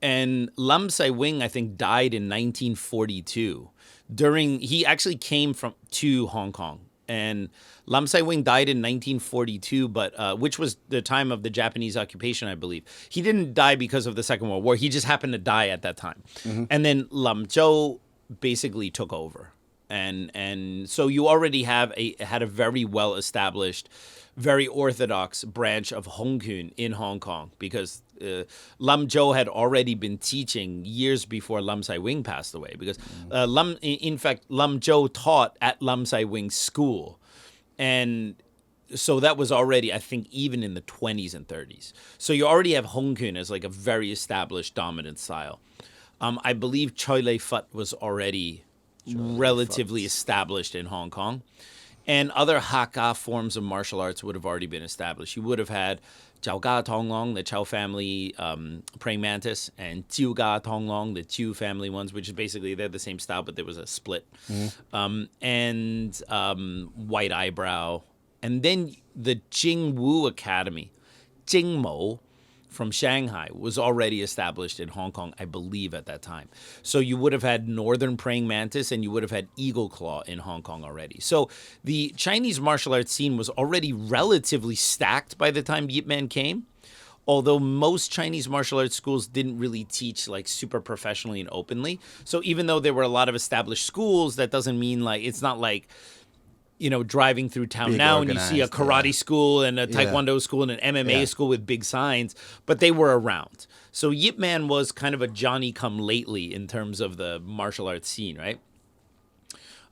and Lam Sai Wing, I think, died in 1942. He actually came to Hong Kong And Lam Sai Wing died in 1942, but which was the time of the Japanese occupation, I believe. He didn't die because of the Second World War. He just happened to die at that time. And then Lam Zhou basically took over. And so you already had a very well established, very orthodox branch of Hongkun in Hong Kong, because Lam Zhou had already been teaching years before Lam Sai Wing passed away. Because in fact, Lam Zhou taught at Lam Sai Wing's school, and so that was already, I think, even in the 20s and 30s. So you already have Hongkun as like a very established dominant style. I believe Choi Lei Fut was already relatively established in Hong Kong, and other Hakka forms of martial arts would have already been established. You would have had Jiao Ga Tong Long, the Chow family praying mantis, and Chiu Ga Tong Long, the Chiu family ones, which is basically they're the same style, but there was a split. And White Eyebrow, and then the Jing Wu Academy, Jing Mo, from Shanghai, was already established in Hong Kong, I believe, at that time. So you would have had Northern Praying Mantis and you would have had Eagle Claw in Hong Kong already. So the Chinese martial arts scene was already relatively stacked by the time Yip Man came, although most Chinese martial arts schools didn't really teach like super professionally and openly. So even though there were a lot of established schools, that doesn't mean like, it's not like, you know, driving through town Big now and you see a karate school and a taekwondo school and an MMA school with big signs, but they were around. So Yip Man was kind of a Johnny-come-lately in terms of the martial arts scene, right?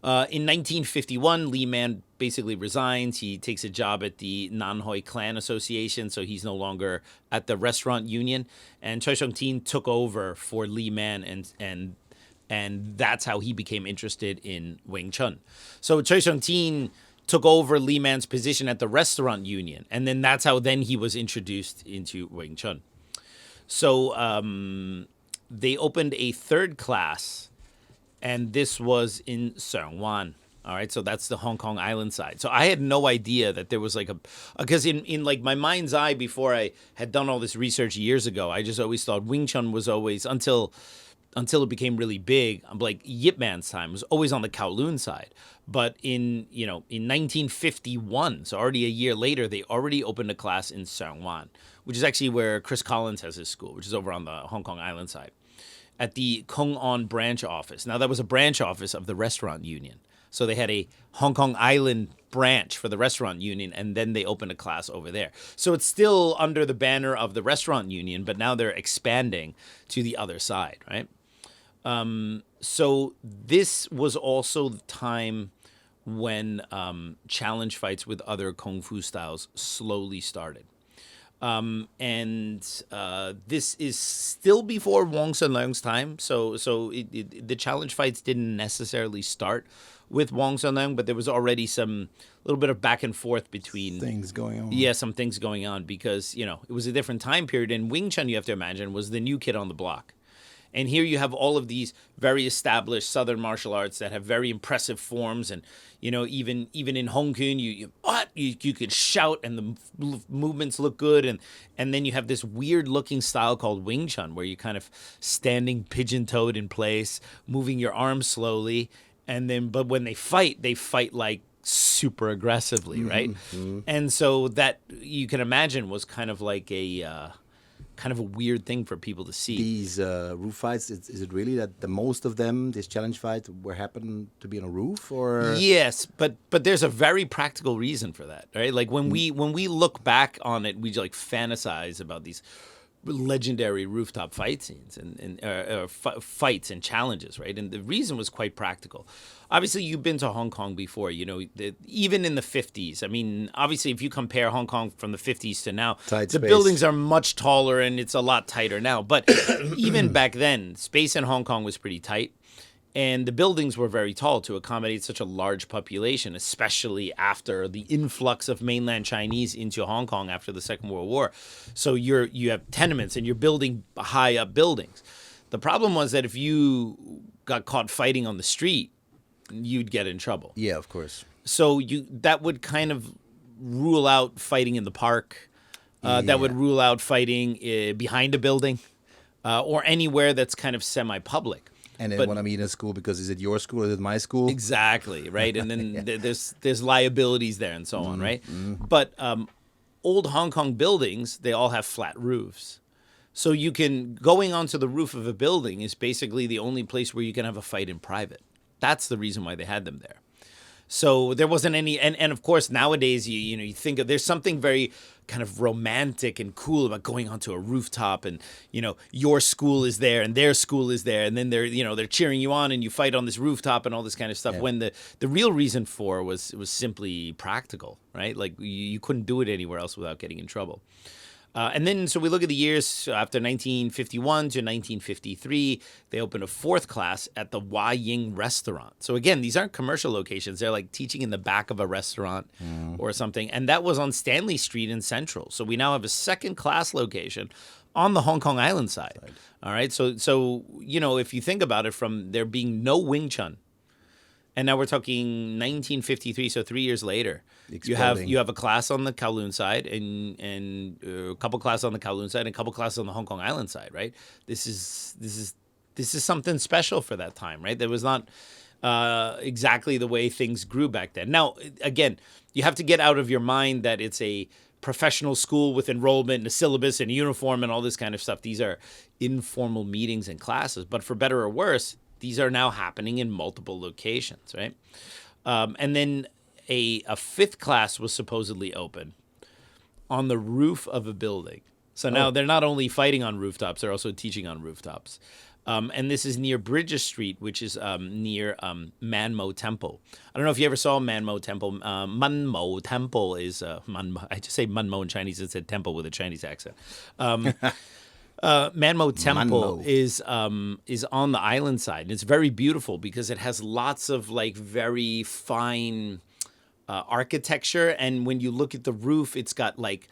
In 1951, Li Man basically resigns. He takes a job at the Nanhoi Clan Association, so he's no longer at the restaurant union. And Choi Shung-tin took over for Li Man, and that's how he became interested in Wing Chun. So Choi Shung-tin took over Li Man's position at the restaurant union, and then that's how then he was introduced into Wing Chun. So they opened a third class, and this was in Seongwan. All right, so that's the Hong Kong Island side. So I had no idea that there was like because in like my mind's eye before I had done all this research years ago, I just always thought Wing Chun was always until it became really big, like Yip Man's time, was always on the Kowloon side. But in 1951, so already a year later, they already opened a class in Seongwan, which is actually where Chris Collins has his school, which is over on the Hong Kong Island side, at the Kung On branch office. Now, that was a branch office of the restaurant union. So they had a Hong Kong Island branch for the restaurant union, and then they opened a class over there. So it's still under the banner of the restaurant union, but now they're expanding to the other side, right? So this was also the time when challenge fights with other Kung Fu styles slowly started. And this is still before Wong Sun Leung's time. So the challenge fights didn't necessarily start with Wong Sun Leung, but there was already some little bit of back and forth between things going on. Yeah, some things going on because, you know, it was a different time period. And Wing Chun, you have to imagine, was the new kid on the block. And here you have all of these very established Southern martial arts that have very impressive forms, and you know, even in Hong Kong, you could shout and the movements look good, and then you have this weird looking style called Wing Chun, where you're kind of standing pigeon-toed in place, moving your arms slowly, but when they fight like super aggressively, right? Mm-hmm. And so that you can imagine was kind of like a weird thing for people to see. These roof fights, is it really that the most of them, this challenge fight, happen to be on a roof, or? Yes, but there's a very practical reason for that, right? Like when we look back on it, we like fantasize about these legendary rooftop fight scenes and fights and challenges, right? And the reason was quite practical. Obviously, you've been to Hong Kong before. You know, even in the 50s. I mean, obviously, if you compare Hong Kong from the 50s to now, the buildings are much taller and it's a lot tighter now. But even back then, space in Hong Kong was pretty tight. And the buildings were very tall to accommodate such a large population, especially after the influx of mainland Chinese into Hong Kong after the Second World War. So you have tenements and you're building high up buildings. The problem was that if you got caught fighting on the street, you'd get in trouble. Yeah, of course. So that would kind of rule out fighting in the park. That would rule out fighting behind a building or anywhere that's kind of semi-public. And then But- what I mean in school, because is it your school? Is it my school? Exactly, right? And then there's liabilities there and so on, right? But old Hong Kong buildings, they all have flat roofs. So you can, going onto the roof of a building is basically the only place where you can have a fight in private. That's the reason why they had them there. So there wasn't any, and of course nowadays you think of, there's something very kind of romantic and cool about going onto a rooftop, and your school is there and their school is there, and then they're cheering you on and you fight on this rooftop and all this kind of stuff. Yeah. When the real reason for was simply practical, right? Like you couldn't do it anywhere else without getting in trouble. And then, so we look at the years after 1951 to 1953, they opened a fourth class at the Hua Ying restaurant. So again, these aren't commercial locations. They're like teaching in the back of a restaurant or something. And that was on Stanley Street in Central. So we now have a second class location on the Hong Kong Island side. All right. So if you think about it, from there being no Wing Chun, and now we're talking 1953, so 3 years later. Exploding. You have a class on the Kowloon side and a couple classes on the Kowloon side and a couple classes on the Hong Kong Island side, right? This is something special for that time, right? There was not exactly the way things grew back then. Now, again, you have to get out of your mind that it's a professional school with enrollment and a syllabus and a uniform and all this kind of stuff. These are informal meetings and classes, but for better or worse, these are now happening in multiple locations, right? And then a fifth class was supposedly open on the roof of a building. So now they're not only fighting on rooftops, they're also teaching on rooftops. And this is near Bridges Street, which is near Man Mo Temple. I don't know if you ever saw Man Mo Temple. Man Mo Temple is, I just say Man Mo in Chinese, it's a temple with a Chinese accent. Man Mo Temple Manmo. is on the island side. And it's very beautiful because it has lots of like very fine architecture. And when you look at the roof, it's got like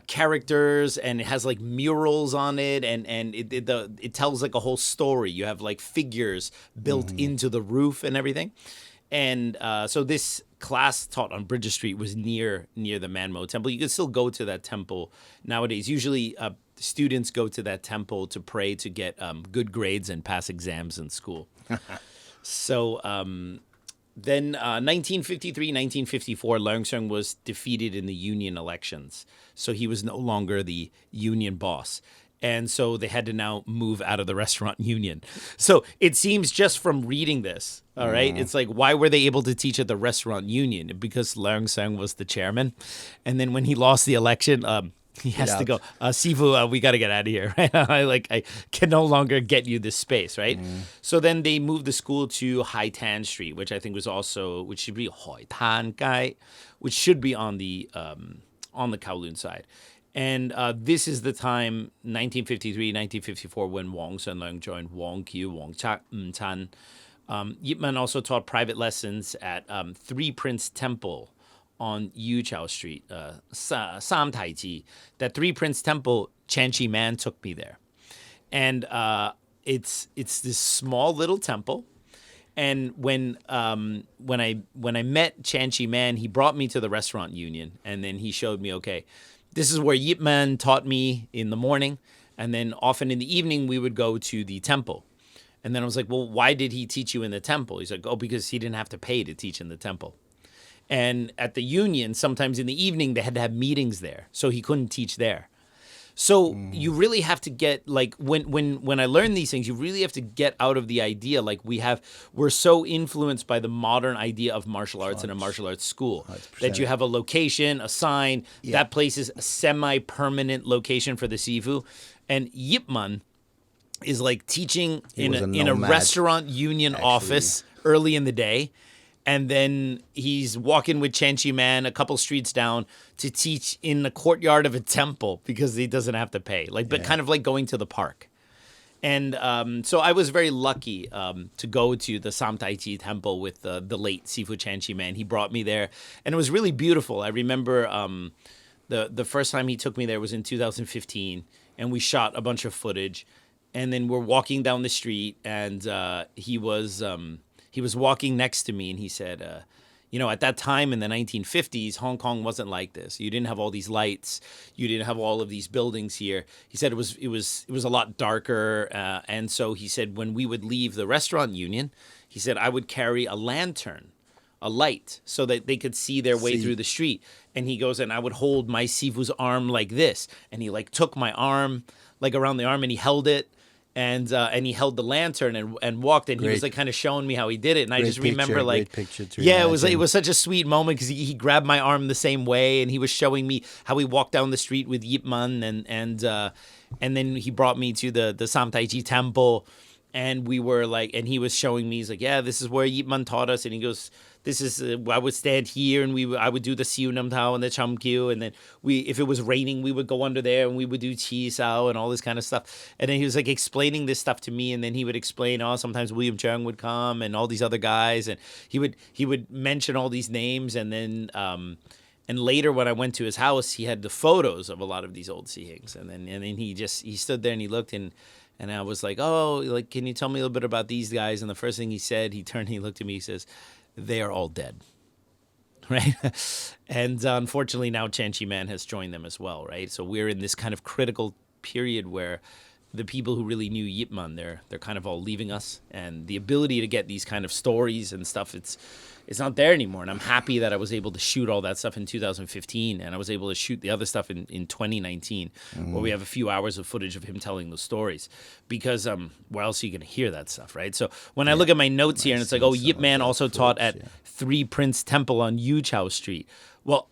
characters, and it has like murals on it, and it tells like a whole story. You have like figures built into the roof and everything. And so this class taught on Bridges Street was near the Man Mo Temple. You can still go to that temple nowadays. Usually students go to that temple to pray to get good grades and pass exams in school. So then 1953, 1954, Leung Sung was defeated in the union elections. So he was no longer the union boss. And so they had to now move out of the restaurant union. So it seems just from reading this, all right, it's like, why were they able to teach at the restaurant union? Because Leung Sung was the chairman. And then when he lost the election, he has to go, Sifu, we got to get out of here. Right? I can no longer get you this space, right? So then they moved the school to Hai Tan Street, which I think was also, which should be Hoi Tan Gai, which should be on the Kowloon side. And this is the time, 1953, 1954, when Wong Sun Leung joined Wong Kiu, Wong Chak, Chan. Yip Man also taught private lessons at Three Prince Temple on Yu Chao Street, Sam Tai Chi. That Three Prince Temple, Chan Chi Man took me there. And it's this small little temple. And when I met Chan Chi Man, he brought me to the restaurant union, and then he showed me, okay, this is where Yip Man taught me in the morning, and then often in the evening we would go to the temple. And then I was like, well, why did he teach you in the temple? He's like, oh, because he didn't have to pay to teach in the temple. And at the union, sometimes in the evening, they had to have meetings there, so he couldn't teach there. So you really have to get, like, when I learn these things, you really have to get out of the idea, like, we're so influenced by the modern idea of martial arts and a martial arts school, 100%. that you have a location, a sign, that place is a semi-permanent location for the Sifu. And Yip Man is like teaching in a nomad, restaurant union office early in the day. And then he's walking with Chan Chi Man a couple streets down to teach in the courtyard of a temple because he doesn't have to pay, but kind of like going to the park. And so I was very lucky to go to the Sam Tai Chi temple with the late Sifu Chan Chi Man. He brought me there, and it was really beautiful. I remember the first time he took me there was in 2015, and we shot a bunch of footage. And then we're walking down the street, and he was walking next to me, and he said, at that time in the 1950s, Hong Kong wasn't like this. You didn't have all these lights. You didn't have all of these buildings here. He said it was a lot darker. And so he said when we would leave the restaurant union, he said I would carry a lantern, a light, so that they could see their way through the street. And he goes, and I would hold my sifu's arm like this. And he like took my arm, like around the arm, and he held it. And he held the lantern and walked, and he was like kind of showing me how he did it, and I just remember like, it was such a sweet moment because he grabbed my arm the same way, and he was showing me how he walked down the street with Yip Man, and then he brought me to the Samtaiji temple, and we were like, and he was showing me, he's like, yeah, this is where Yip Man taught us, and he goes, this is I would stand here and I would do the Siu Nam Tao and the Cham Kyu, and then if it was raining we would go under there and we would do Chi Sao and all this kind of stuff. And then he was like explaining this stuff to me, and then he would explain, sometimes William Cheung would come and all these other guys, and he would mention all these names, and then and later when I went to his house, he had the photos of a lot of these old Sihings, and then he stood there and he looked and I was like, can you tell me a little bit about these guys? And the first thing he said, he turned and he looked at me, he says, they are all dead, right? And unfortunately now Yip Man has joined them as well, right? So we're in this kind of critical period where the people who really knew Yip Man, they're kind of all leaving us, and the ability to get these kind of stories and stuff, it's not there anymore. And I'm happy that I was able to shoot all that stuff in 2015, and I was able to shoot the other stuff in 2019, where we have a few hours of footage of him telling those stories, because where else are you going to hear that stuff, right? So when I look at my notes here, and it's like, Yip Man also taught at 3 Prince Temple on Yu Chao Street. Well,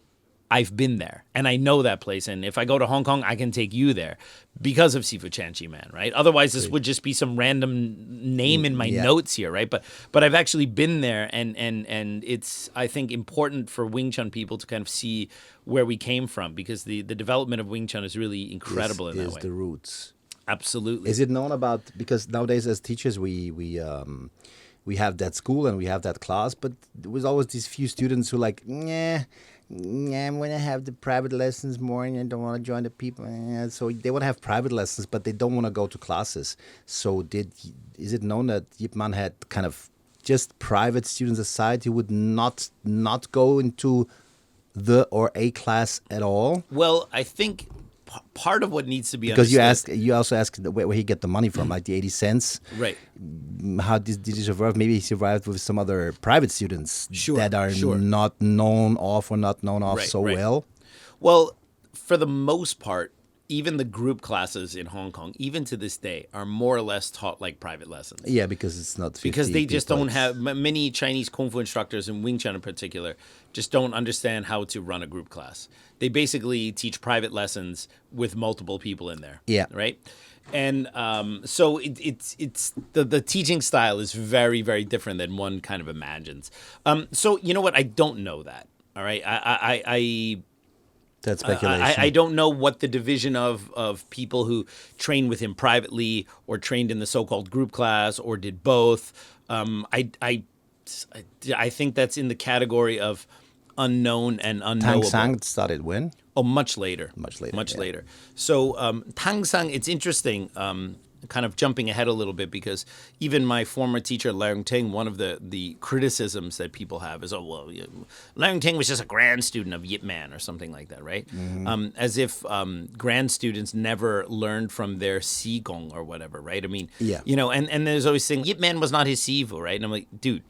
I've been there, and I know that place, and if I go to Hong Kong, I can take you there because of Sifu Yip Man, right? Otherwise, this would just be some random name in my notes here, right? But I've actually been there, and it's, I think, important for Wing Chun people to kind of see where we came from, because the development of Wing Chun is really incredible in that way. Is the roots. Absolutely. Is it known about, because nowadays as teachers we have that school and we have that class, but there was always these few students who like, I'm going to have the private lessons more, and I don't want to join the people. So they want to have private lessons, but they don't want to go to classes. So is it known that Yip Man had kind of just private students aside who would not go into the or a class at all? Well, I think part of what needs to be because understood. you also ask where he get the money from, like the 80 cents. Right. How did he survive? Maybe he survived with some other private students that are sure. not known off or not known off well. Well, for the most part, even the group classes in Hong Kong, even to this day, are more or less taught like private lessons. Yeah, because it's not 50 because they just people. don't have many Chinese Kung Fu instructors, and Wing Chun in particular, just don't understand how to run a group class. They basically teach private lessons with multiple people in there. Yeah. Right? And so it's the teaching style is very, very different than one kind of imagines. So you know what? I don't know that. All right. That's speculation. I don't know what the division of people who trained with him privately or trained in the so-called group class or did both. I think that's in the category of unknown and unknowable. Tang Sang started when? Oh, much later. Much later. So Tang Sang, it's interesting, kind of jumping ahead a little bit, because even my former teacher, Leung Ting, one of the criticisms that people have is, Leung Ting was just a grand student of Yip Man or something like that, right? Mm-hmm. As if grand students never learned from their Si Gong or whatever, right? I mean, and there's always saying, Yip Man was not his Sifu, right? And I'm like, dude,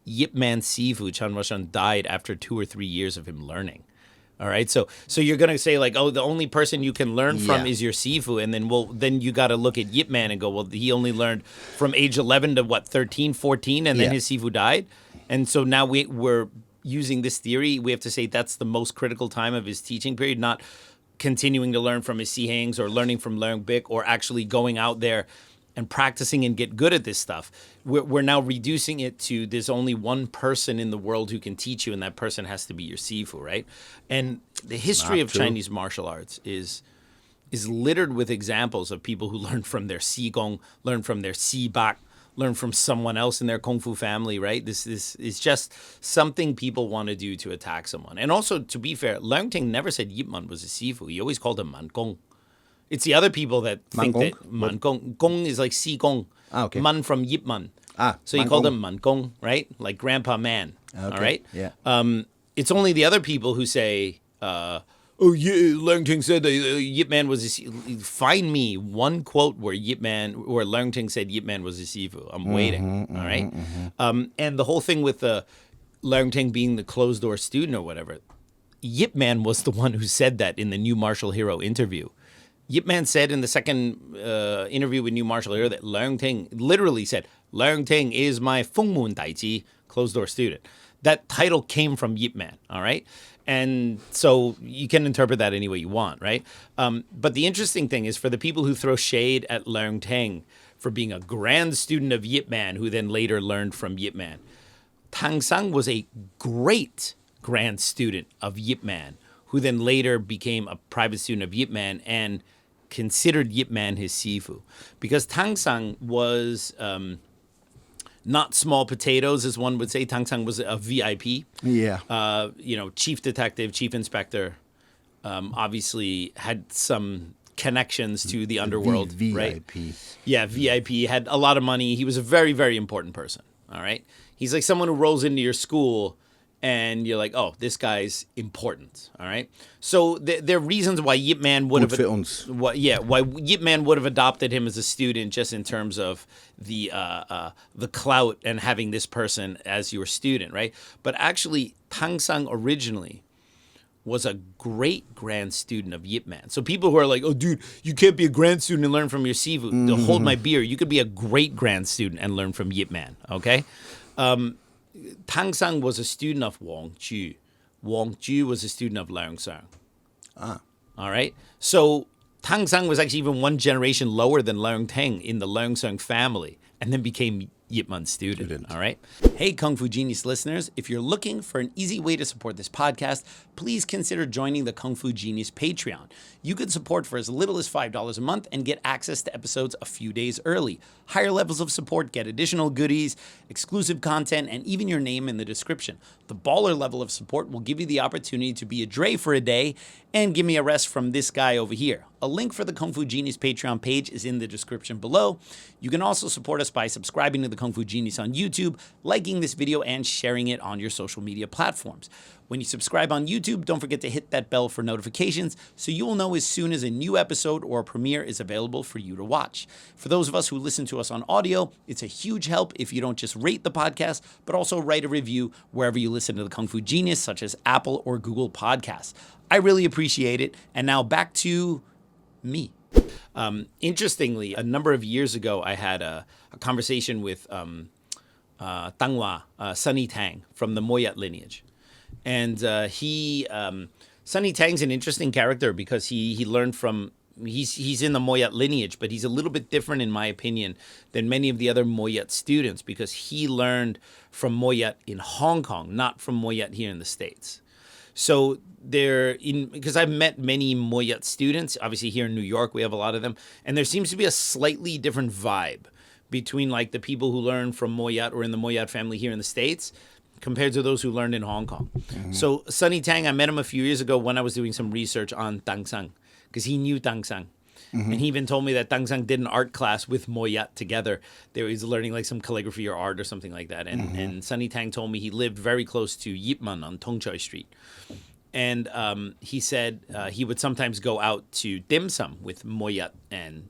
Yip Man Sifu, Chan Washan, died after 2 or 3 years of him learning. All right, so you're gonna say like, the only person you can learn from is your Sifu, and then you got to look at Yip Man and go, he only learned from age 11 to 13, 14, and then his Sifu died, and so now we're using this theory. We have to say that's the most critical time of his teaching period, not continuing to learn from his Sihangs or learning from Leung Bik or actually going out there and practicing and get good at this stuff. We're now reducing it to there's only one person in the world who can teach you, and that person has to be your Sifu, right? And the history of Chinese martial arts is littered with examples of people who learn from their Si Gong, learn from their Si Bak, learn from someone else in their Kung Fu family, right? This is just something people want to do to attack someone. And also, to be fair, Leung Ting never said Yip Man was a Sifu. He always called him Man Gong. It's the other people that think that Man Gong is like Si Gong. Okay. Man from Yip Man. So he called him Mankong, right? Like Grandpa Man. All right? Yeah. It's only the other people who say, Leung Ting said Yip Man was his... Find me one quote where Leung Ting said Yip Man was his sifu. I'm waiting, all right? And the whole thing with Leung Ting being the closed-door student or whatever, Yip Man was the one who said that in the New Martial Hero interview. Yip Man said in the second interview with New Martial Hero that Leung Ting literally said, Leung Ting is my Fung Mun Tai Chi closed-door student. That title came from Yip Man, all right? And so you can interpret that any way you want, right? But the interesting thing is for the people who throw shade at Leung Ting for being a grand student of Yip Man, who then later learned from Yip Man, Tang Sang was a great grand student of Yip Man, who then later became a private student of Yip Man and considered Yip Man his sifu. Because Tang Sang was... not small potatoes, as one would say. Tang Sang was a VIP. Yeah. Chief detective, chief inspector. Obviously had some connections to the underworld, VIP. right? Yeah, VIP. Had a lot of money. He was a very, very important person. All right. He's like someone who rolls into your school and you're like, oh, this guy's important. All right. So there are reasons why Yip Man would have why Yip Man would have adopted him as a student, just in terms of the clout and having this person as your student, right? But actually, Tang Sang originally was a great grand student of Yip Man. So people who are like, oh, dude, you can't be a grand student and learn from your sifu. Hold my beer. You could be a great grand student and learn from Yip Man. Okay. Tang Sang was a student of Wang Ju. Wang Ju was a student of Leung Sang. All right. So Tang Sang was actually even one generation lower than Leung Ting in the Leung Sang family, and then became Yip Man's student. All right. Hey, Kung Fu Genius listeners, if you're looking for an easy way to support this podcast, please consider joining the Kung Fu Genius Patreon. You can support for as little as $5 a month and get access to episodes a few days early. Higher levels of support get additional goodies, exclusive content, and even your name in the description. The baller level of support will give you the opportunity to be a Dre for a day and give me a rest from this guy over here. A link for the Kung Fu Genius Patreon page is in the description below. You can also support us by subscribing to the Kung Fu Genius on YouTube, liking this video, and sharing it on your social media platforms. When you subscribe on YouTube, don't forget to hit that bell for notifications so you will know as soon as a new episode or a premiere is available for you to watch. For those of us who listen to us on audio, it's a huge help if you don't just rate the podcast, but also write a review wherever you listen to the Kung Fu Genius, such as Apple or Google Podcasts. I really appreciate it. And now back to me. Interestingly, a number of years ago, I had a conversation with Tangwa, Sunny Tang from the Moyat lineage. And Sunny Tang's an interesting character because he learned from, he's in the Moyat lineage, but he's a little bit different, in my opinion, than many of the other Moyat students because he learned from Moyat in Hong Kong, not from Moyat here in the States. So because I've met many Moyat students, obviously here in New York, we have a lot of them, and there seems to be a slightly different vibe between like the people who learn from Moyat or in the Moyat family here in the States compared to those who learned in Hong Kong. Mm-hmm. So Sunny Tang, I met him a few years ago when I was doing some research on Tang Sang because he knew Tang Sang. Mm-hmm. And he even told me that Tang Sang did an art class with Moyat together. They were learning like some calligraphy or art or something like that. And, and Sunny Tang told me he lived very close to Yip Man on Tung Choi Street. And he said he would sometimes go out to dim sum with Moyat and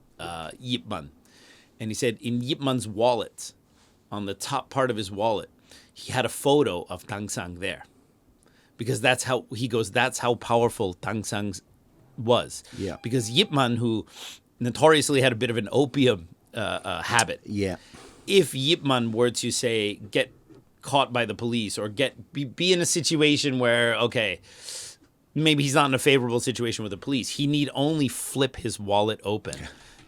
Yip Man. And he said in Yip Man's wallet, on the top part of his wallet, he had a photo of Tang Sang there. Because that's how, he goes, that's how powerful Tang Sang was. Yeah. Because Yip Man, who notoriously had a bit of an opium habit. Yeah. If Yip Man were to, say, get caught by the police or be in a situation where, okay, maybe he's not in a favorable situation with the police, he need only flip his wallet open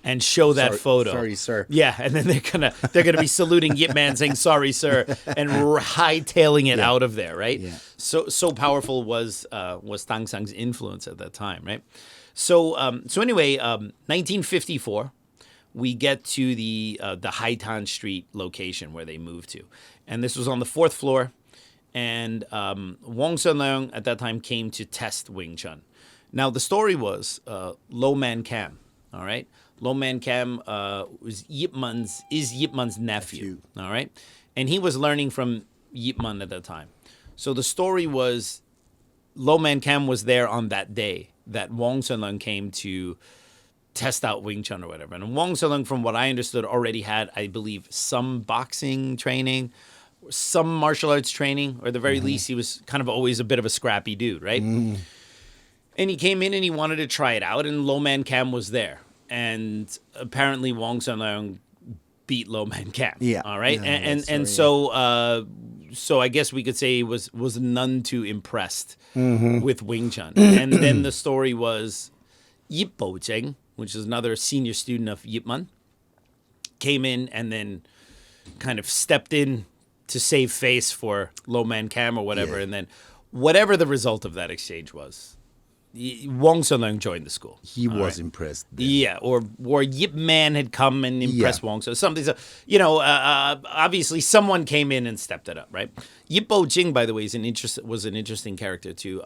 and show that photo. Sorry, sir. Yeah, and then they're gonna be saluting Yip Man, saying sorry, sir, and hightailing it out of there, right? Yeah. So powerful was Tang Sang's influence at that time, right? So anyway, 1954, we get to the Haitan Street location where they moved to, and this was on the 4th floor. And Wong Sun Leung at that time came to test Wing Chun. Now the story was Lo Man Cam. All right. Lo Man Kam is Yip Man's nephew. All right, and he was learning from Yip Man at that time. So the story was, Lo Man Kam was there on that day that Wong Sun-leung came to test out Wing Chun or whatever. And Wong Sun-leung, from what I understood, already had, I believe, some boxing training, some martial arts training, or at the very least, he was kind of always a bit of a scrappy dude, right? And he came in and he wanted to try it out, and Lo Man Kam was there. And apparently Wong Sun-leung beat Lo Man Kam. Yeah. All right. Yeah, So I guess we could say he was none too impressed with Wing Chun. And then the story was Yip Jing, which is another senior student of Yip Man, came in and then kind of stepped in to save face for Lo Man Kam or whatever. Yeah. And then whatever the result of that exchange was, Wong Sun-leung joined the school. He was impressed. Then. Yeah, or Yip Man had come and impressed Wong. So something, obviously someone came in and stepped it up, right? Yip Jing, by the way, was an interesting character too.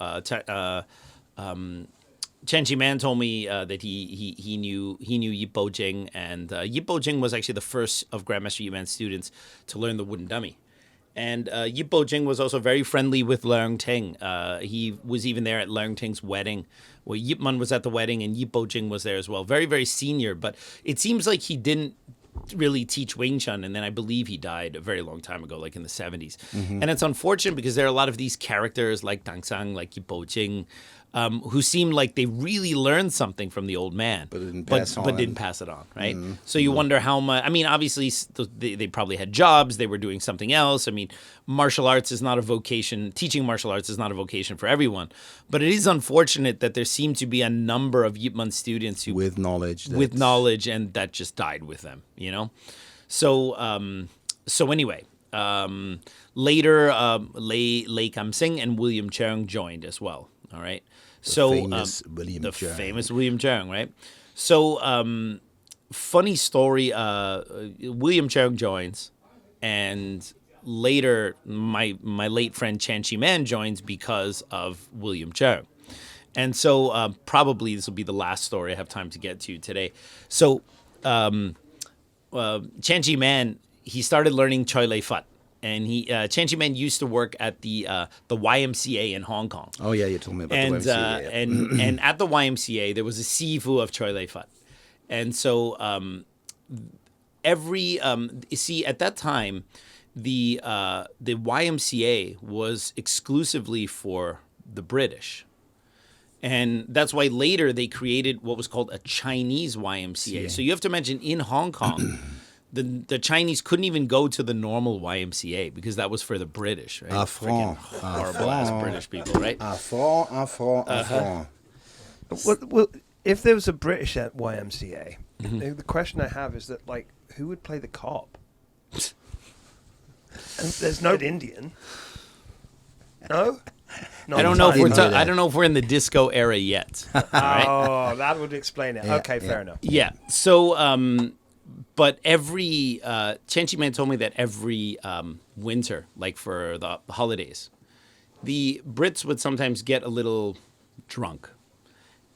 Chen Chi Man told me that he knew Yip Jing, and Yip Jing was actually the first of Grandmaster Yip Man's students to learn the wooden dummy. And Yip Jing was also very friendly with Leung Ting. He was even there at Leung Ting's wedding, where Yip Man was at the wedding, and Yip Jing was there as well. Very, very senior, but it seems like he didn't really teach Wing Chun, and then I believe he died a very long time ago, like in the 70s. And it's unfortunate because there are a lot of these characters like Dang Sang, like Yip Jing, who seemed like they really learned something from the old man, but didn't pass it on, right? So you wonder how much. I mean, obviously they probably had jobs; they were doing something else. I mean, martial arts is not a vocation. Teaching martial arts is not a vocation for everyone. But it is unfortunate that there seem to be a number of Yip Man students who with knowledge, and that just died with them. So anyway. Later, Lei Kam Sing and William Cheung joined as well. All right. Famous William Cheung, right? So, funny story. William Cheung joins, and later my late friend Chan Chi Man joins because of William Cheung. And so probably this will be the last story I have time to get to today. So Chan Chi Man, he started learning Choi Lei Fut. And Chan Chi Man used to work at the YMCA in Hong Kong. Oh yeah, you told me about the YMCA. And at the YMCA there was a sifu of Choi Lei Fut, and so at that time the YMCA was exclusively for the British, and that's why later they created what was called a Chinese YMCA. So you have to imagine in Hong Kong. The Chinese couldn't even go to the normal YMCA because that was for the British, right? Freaking horrible ass British people, right? Well, if there was a British at YMCA, the question I have is that, like, who would play the cop? And there's no Indian. No? I don't know if we're in the disco era yet. Right? Oh, that would explain it. Okay, fair enough. Yeah. So, but every Chen Chi Man told me that every winter, like for the holidays, the Brits would sometimes get a little drunk,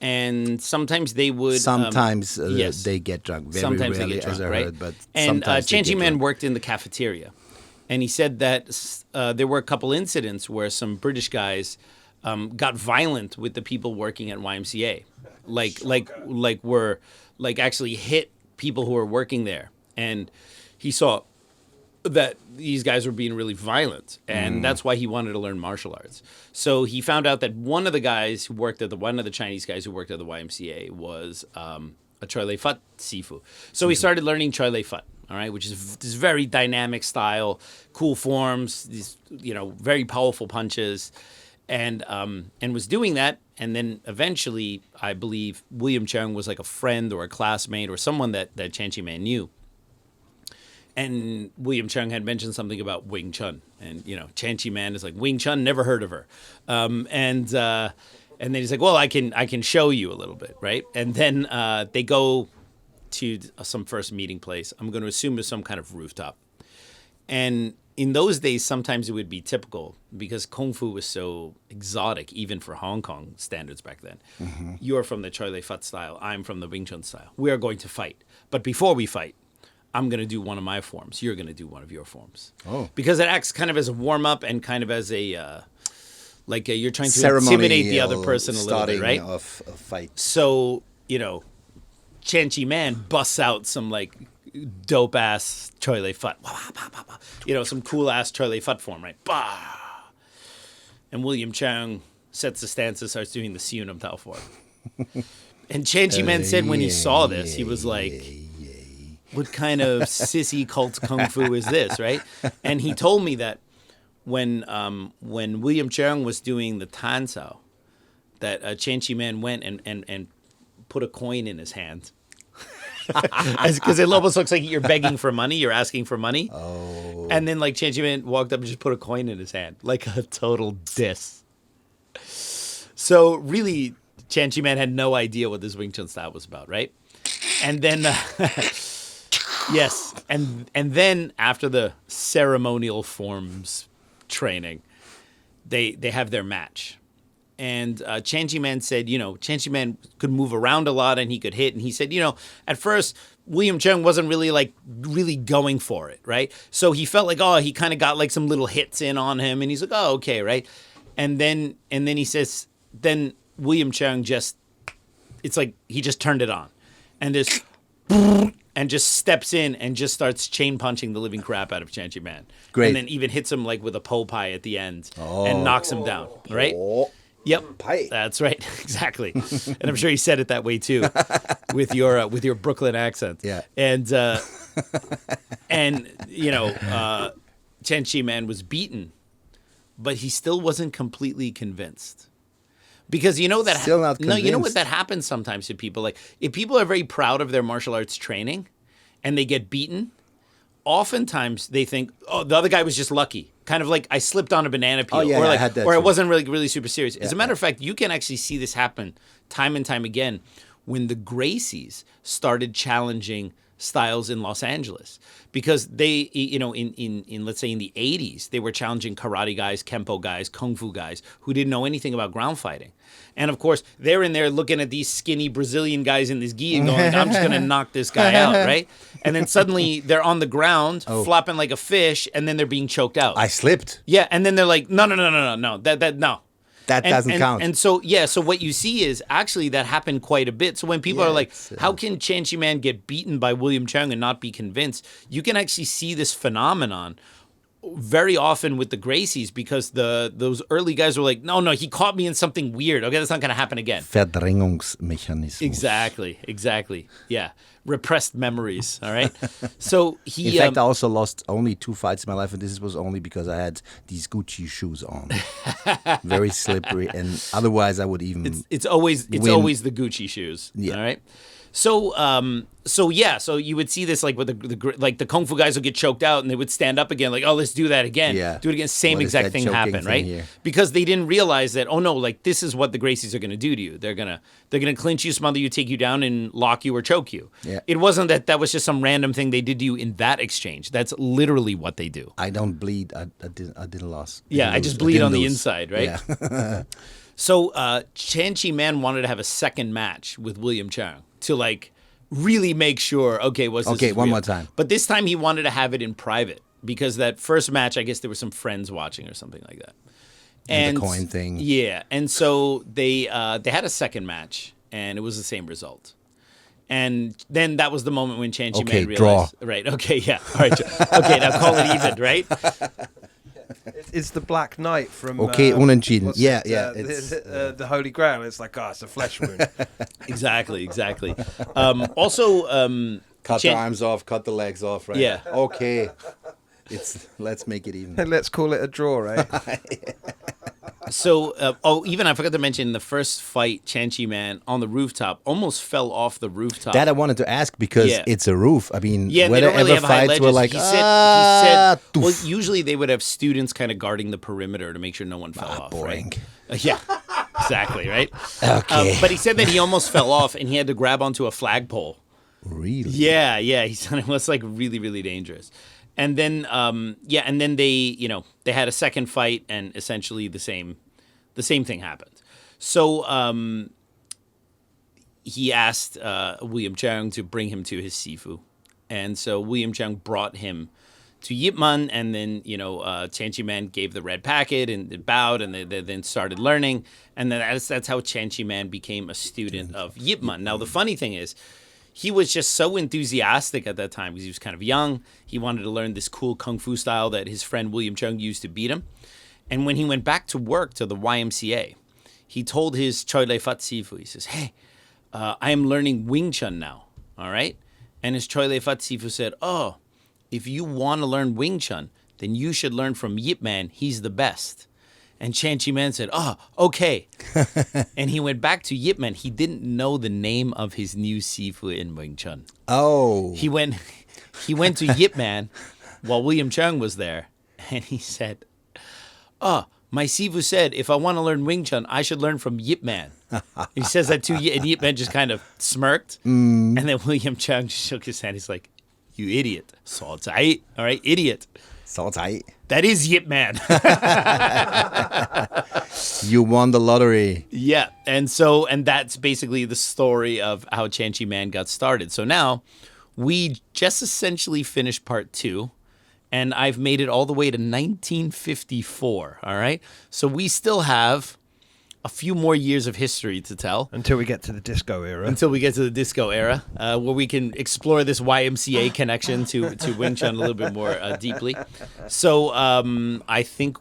and sometimes they would. They get drunk. Very sometimes rarely, they get drunk, as I right? heard, but and Chen Chi Man drunk. worked in the cafeteria, and he said that there were a couple incidents where some British guys got violent with the people working at YMCA, like actually hit people who were working there, and he saw that these guys were being really violent, and that's why he wanted to learn martial arts. So he found out that one of the Chinese guys who worked at the YMCA was a Choi Lei Fut sifu. So he started learning Choi Lei Fut, all right, which is this very dynamic style, cool forms, these very powerful punches, and was doing that. And then eventually, I believe William Cheung was like a friend or a classmate or someone that Chan Chi Man knew. And William Cheung had mentioned something about Wing Chun. And, Chan Chi Man is like, Wing Chun, never heard of her. And then he's like, well, I can show you a little bit, right? And then they go to some first meeting place. I'm going to assume it's some kind of rooftop. And in those days, sometimes it would be typical because Kung Fu was so exotic, even for Hong Kong standards back then. You're from the Choi Lei Fut style. I'm from the Wing Chun style. We are going to fight. But before we fight, I'm going to do one of my forms. You're going to do one of your forms. Oh. Because it acts kind of as a warm-up and kind of as a, you're trying to intimidate the other person a little bit, right? Of fight. So, Chen Chi Man busts out some, like, dope-ass Choi Lei Fut. Some cool-ass Choi Lei Fut form, right? Bah! And William Cheung sets the stance and starts doing the Siu Nam Tao form. And Chen Chi Man said when he saw this, he was like, what kind of sissy cult kung fu is this, right? And he told me that when William Cheung was doing the Tansel, that Chen Chi Man went and put a coin in his hand. Because it almost looks like you're begging for money, you're asking for money. Oh. And then like Chen Chi Man walked up and just put a coin in his hand, like a total diss. So really, Chen Chi Man had no idea what this Wing Chun style was about, right? And then, yes, and then after the ceremonial forms training, they have their match. And Chen Chi Man said, Chen Chi Man could move around a lot and he could hit. And he said, at first, William Cheung wasn't really going for it, right? So he felt like, he kind of got like some little hits in on him. And he's like, okay, right? And then he says, then William Cheung it's like he just turned it on. And this, and just steps in and just starts chain punching the living crap out of Chen Chi Man. Great. And then even hits him like with a po pie at the end and knocks him down, right? Yep, Pie. that's right, exactly. And I'm sure he said it that way too, with your Brooklyn accent. Yeah. And Chen Chi Man was beaten, but he still wasn't completely convinced. Because Still not no, you know what convinced. that happens sometimes to people. Like if people are very proud of their martial arts training, and they get beaten, oftentimes they think, the other guy was just lucky. Kind of like I slipped on a banana peel, I had that or I too. wasn't really super serious. As a matter of fact, you can actually see this happen time and time again when the Gracies started challenging styles in Los Angeles, because they, in let's say in the 80s, they were challenging karate guys, kempo guys, kung fu guys who didn't know anything about ground fighting. And of course, they're in there looking at these skinny Brazilian guys in this gi and going, I'm just going to knock this guy out, right? And then suddenly they're on the ground, flopping like a fish, and then they're being choked out. I slipped. Yeah, and then they're like, no, no. That doesn't count. And so, so what you see is actually that happened quite a bit. So when people are like, how can Chen Chi Man get beaten by William Cheung and not be convinced? You can actually see this phenomenon very often with the Gracies, because those early guys were like, no, he caught me in something weird. Okay, that's not going to happen again. Verdrängungsmechanismus. Exactly. Yeah. Repressed memories, all right? So he... In fact, I also lost only 2 fights in my life, and this was only because I had these Gucci shoes on. Very slippery, and otherwise I would even... It's always the Gucci shoes, Yeah. all right? So you would see this like with the kung fu guys would get choked out and they would stand up again, like, let's do that again. Yeah. Do it again. Same What is exact that thing choking happened, thing right? here? Because they didn't realize that, this is what the Gracies are going to do to you. They're gonna clinch you, smother you, take you down, and lock you or choke you. Yeah. It wasn't that was just some random thing they did to you in that exchange. That's literally what they do. I don't bleed. I didn't lose. Yeah, I just bleed on the inside, right? Yeah. So Chen Chi Man wanted to have a second match with William Cheung to like really make sure, was this Okay, one real? more time. But this time he wanted to have it in private, because that first match, I guess there were some friends watching or something like that. And the coin thing. Yeah, and so they had a second match, and it was the same result. And then that was the moment when Chen Chi Man realized. Draw. Right, okay, yeah. All right, okay, now call it even, right? It's the Black Knight from... unentschieden. what's Yeah, it, yeah. the Holy Grail. It's like, it's a flesh wound. Exactly. Also... Cut the arms off, cut the legs off, right? Yeah. Okay. Let's make it even. Let's call it a draw, right? So, even I forgot to mention, the first fight, Chen Chi Man on the rooftop almost fell off the rooftop. That I wanted to ask, because it's a roof. I mean, Yeah, they don't really have high fights ledges. were like, he said, well, doof. usually they would have students kind of guarding the perimeter to make sure no one fell off. boring. Right? Yeah, exactly, right? Okay. But he said that he almost fell off and he had to grab onto a flagpole. Really? Yeah, he said it was like really, really dangerous. And then, and then they had a second fight, and essentially the same thing happened. So he asked William Cheung to bring him to his sifu, and so William Cheung brought him to Yip Man, and then Yip Man gave the red packet and bowed, and they then started learning, and then that's how Yip Man became a student of Yip Man. Now the funny thing is, he was just so enthusiastic at that time because he was kind of young. He wanted to learn this cool kung fu style that his friend William Cheung used to beat him. And when he went back to work to the YMCA, he told his Choi Lei Fat Sifu, he says, "Hey, I am learning Wing Chun now, all right?" And his Choi Lei Fat Sifu said, "Oh, if you want to learn Wing Chun, then you should learn from Yip Man. He's the best." And Yip Man said, "Oh, okay." And he went back to Yip Man. He didn't know the name of his new sifu in Wing Chun. Oh. He went to Yip Man while William Cheung was there, and he said, "Oh, my sifu said if I want to learn Wing Chun, I should learn from Yip Man." He says that to Yip, and Yip Man just kind of smirked. And then William Cheung shook his hand. He's like, "You idiot. So tight. All right, idiot. So tight. That is Yip Man." You won the lottery. Yeah, and that's basically the story of how Yip Man got started. So now we just essentially finished part 2, and I've made it all the way to 1954. All right, so we still have a few more years of history to tell until we get to the disco era. Where we can explore this YMCA connection to Wing Chun a little bit more deeply. So I think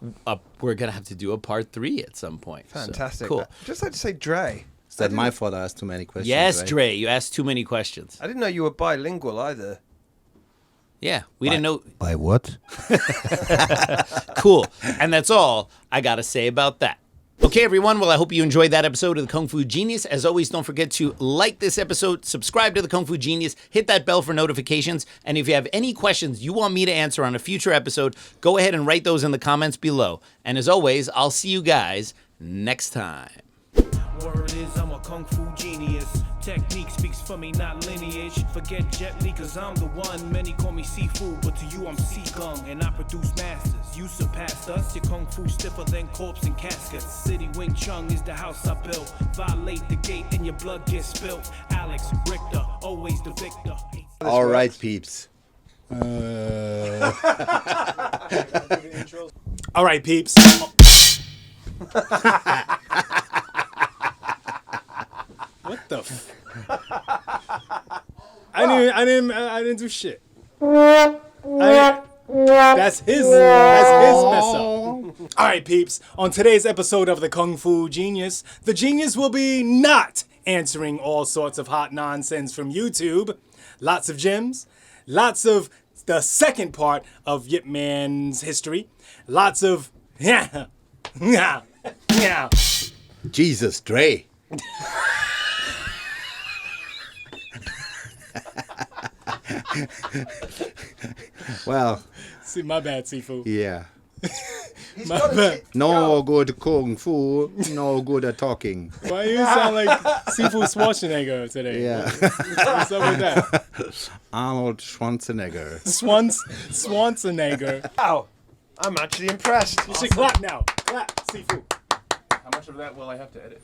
we're gonna have to do a part 3 at some point. Fantastic. So, cool. Just like to say, Dre. Is that my fault? I asked too many questions. Yes, right? Dre, you asked too many questions. I didn't know you were bilingual either. Yeah, we didn't know. By what? Cool. And that's all I gotta say about that. Okay, everyone. Well, I hope you enjoyed that episode of the Kung Fu Genius. As always, don't forget to like this episode, subscribe to the Kung Fu Genius, hit that bell for notifications, and if you have any questions you want me to answer on a future episode, go ahead and write those in the comments below. And as always, I'll see you guys next time. Word is I'm a kung fu genius. Technique speaks for me, not lineage. Forget Jet Li, cause I'm the one. Many call me seafood, but to you I'm Seagung. And I produce masters. You surpassed us. Your kung fu stiffer than corpse and caskets. City Wing Chun is the house I built. Violate the gate and your blood gets spilt. Alex Richter, always the victor. All right, peeps. All right, peeps. What the? I didn't do shit. That's his mess up. All right, peeps. On today's episode of the Kung Fu Genius, the genius will be not answering all sorts of hot nonsense from YouTube. Lots of gems. Lots of the second part of Yip Man's history. Lots of Jesus, Dre. Well, see, my bad, Sifu. yeah. My bad. No good kung fu, no good at talking. Why you sound like Sifu Schwarzenegger today? Yeah. What's up with that? Arnold Schwarzenegger. Schwarzenegger. Wow, I'm actually impressed. You should clap now. Clap, Sifu. How much of that will I have to edit?